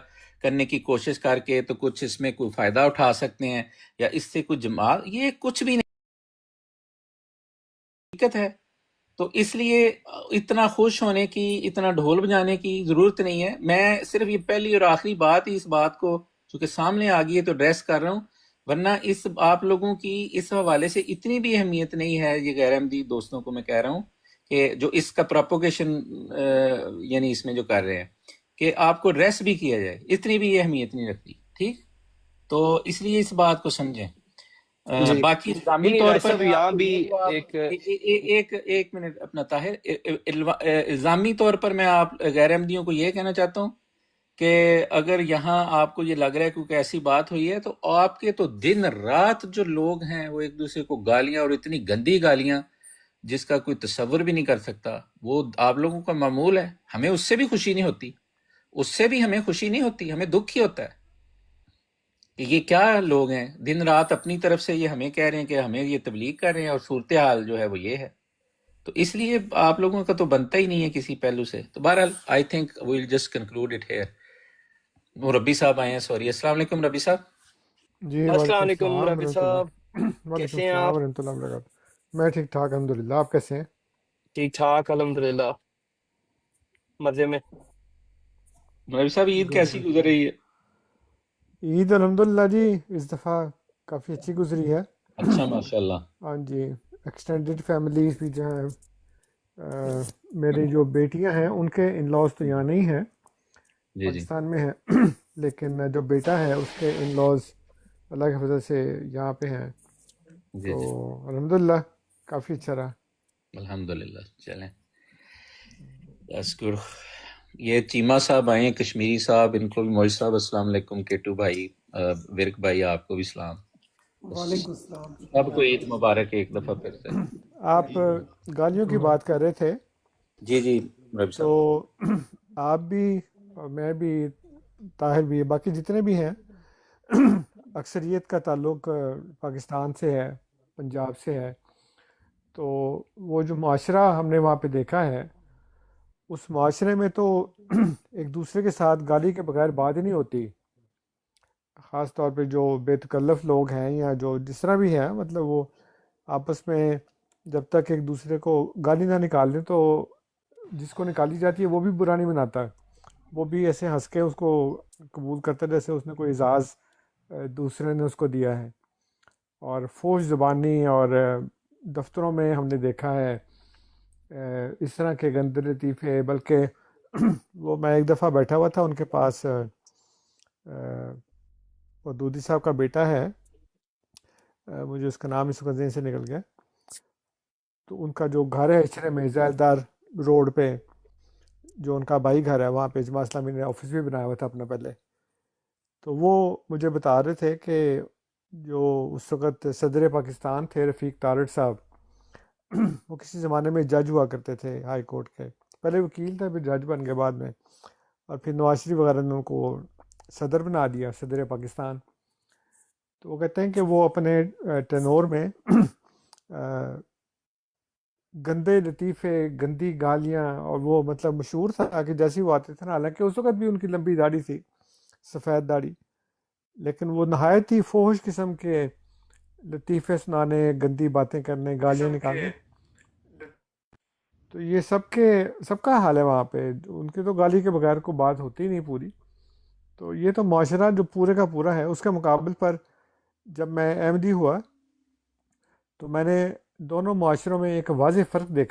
करने की कोशिश करके तो कुछ इसमें कोई फायदा उठा सकते हैं या इससे कुछ जमात, ये कुछ भी नहीं हकीकत है। तो इसलिए इतना खुश होने की, इतना ढोल बजाने की जरूरत नहीं है। मैं सिर्फ ये पहली और आखिरी बात ही इस बात को चूंकि सामने आ गई है तो ड्रेस कर रहा हूँ, वरना इस आप लोगों की इस हवाले से इतनी भी अहमियत नहीं है। ये गैर अहमदी दोस्तों को मैं कह रहा हूँ कि जो इसका प्रोपोगेशन यानी इसमें जो कर रहे हैं कि आपको ड्रेस भी किया जाए, इतनी भी ये अहमियत नहीं रखती, ठीक। तो इसलिए इस बात को समझें। जी बाकी इल्जामी नहीं, तौर वैसे पर भी मैं यहाँ आपको भी ये तो आप एक एक मिनट अपना ताहिर, इल्जामी तौर पर मैं आप गैर अहमदियों को ये कहना चाहता हूँ कि अगर यहाँ आपको ये लग रहा है क्योंकि ऐसी बात हुई है, तो आपके तो दिन रात जो लोग हैं वो एक दूसरे को गालियां, और इतनी गंदी गालियां जिसका कोई तसव्वुर भी नहीं कर सकता, वो आप लोगों का मामूल है। हमें उससे भी खुशी नहीं होती, उससे भी हमें खुशी नहीं होती, हमें दुख ही होता है कि ये क्या लोग हैं, दिन रात अपनी तरफ से ये हमें कह रहे हैं कि हमें ये तबलीग कर रहे हैं, और सूरत हाल जो है वो ये है। तो इसलिए आप लोगों का तो बनता ही नहीं है किसी पहलू से। तो बहरहाल I think we will just conclude it here. वो रब्बी साहब आए हैं, सॉरी। अस्सलाम वालेकुम रब्बी साहब। जी अस्सलाम वालेकुम वालेकुम सलाम रबी साहब, वालेकुम कैसे हैं सलाम आप? वरहमतुल्लाहि वबरकातुहू। मैं ठीक ठाक अल्हम्दुलिल्लाह, आप कैसे हैं? ठीक ठाक अल्हम्दुलिल्लाह। मजे में? मौलवी साहब ईद कैसी गुजर रही है? ईद अल्हम्दुलिल्लाह जी इस दफ़ा काफ़ी अच्छी गुजरी है। अच्छा माशाल्लाह। हाँ जी, एक्सटेंडेड फैमिलीज भी जो हैं, मेरी जो बेटियां हैं उनके इन लॉज तो यहाँ नहीं हैं, जी जी पाकिस्तान में हैं लेकिन जो बेटा है उसके इन लॉज अल्लाह की वजह से यहाँ पे हैं, जी तो जी अल्हम्दुलिल्लाह काफ़ी अच्छा रहा। अल्हम्दुलिल्लाह। चलें, दैट्स गुड। ये चीमा साहब आए हैं, कश्मीरी साहब, इनको भी मौलवी साहब अस्सलाम वालेकुम। केटू भाई, विरक भाई, आपको भी सलाम। वालेकुम सलाम। सबको ईद मुबारक एक दफा फिर से। आप गालियों की बात कर रहे थे, जी जी मौलवी तो साहब। आप भी और मैं भी, ताहिर भी, बाकी जितने भी हैं अक्सरियत का ताल्लुक़ पाकिस्तान से है, पंजाब से है, तो वो जो माशरा हमने वहाँ पे देखा है, उस माशरे में तो एक दूसरे के साथ गाली के बगैर बात ही नहीं होती। ख़ास तौर पे जो बेतकल्लफ़ लोग हैं या जो जिस तरह भी हैं, मतलब वो आपस में जब तक एक दूसरे को गाली ना निकाल दें तो जिसको निकाली जाती है वो भी बुरा नहीं मनाता, वो भी ऐसे हंस के उसको कबूल करता है जैसे उसने कोई एजाज़ दूसरे ने उसको दिया है। और फोश ज़बानी और दफ्तरों में हमने देखा है इस तरह के गंदे लतीफ़े, बल्कि वो मैं एक दफ़ा बैठा हुआ था उनके पास, वो दूधी साहब का बेटा है, मुझे उसका नाम इस वक्त ज़हन से निकल गया, तो उनका जो घर है इशरे में ज़ैलदार रोड पे, जो उनका भाई घर है, वहाँ पे इजमा इस्लामी ने ऑफिस भी बनाया हुआ था अपना पहले, तो वो मुझे बता रहे थे कि जो उस वक़्त सदर पाकिस्तान थे रफ़ीक तारड़ साहब, वो किसी ज़माने में जज हुआ करते थे हाई कोर्ट के, पहले वकील थे फिर जज बन गए बाद में, और फिर नवाज शरीफ वगैरह ने उनको सदर बना दिया, सदर पाकिस्तान। तो वो कहते हैं कि वो अपने टेनोर में गंदे लतीफ़े, गंदी गालियाँ, और वो मतलब मशहूर था कि जैसे ही वो आते थे ना, हालांकि उस वक़्त भी उनकी लंबी दाढ़ी थी, सफ़ेद दाढ़ी, लेकिन वो नहायत ही फोहश किस्म के लतीफ़े सुनाने, गंदी बातें करने, गालियाँ निकालने। तो ये सबका हाल है वहाँ पे, उनके तो गाली के बगैर कोई बात होती ही नहीं पूरी। तो ये तो माशरा जो पूरे का पूरा है, उसके मुकाबले पर जब मैं अहमदी हुआ तो मैंने दोनों माशरों में एक वाज़ेह फ़र्क देखा।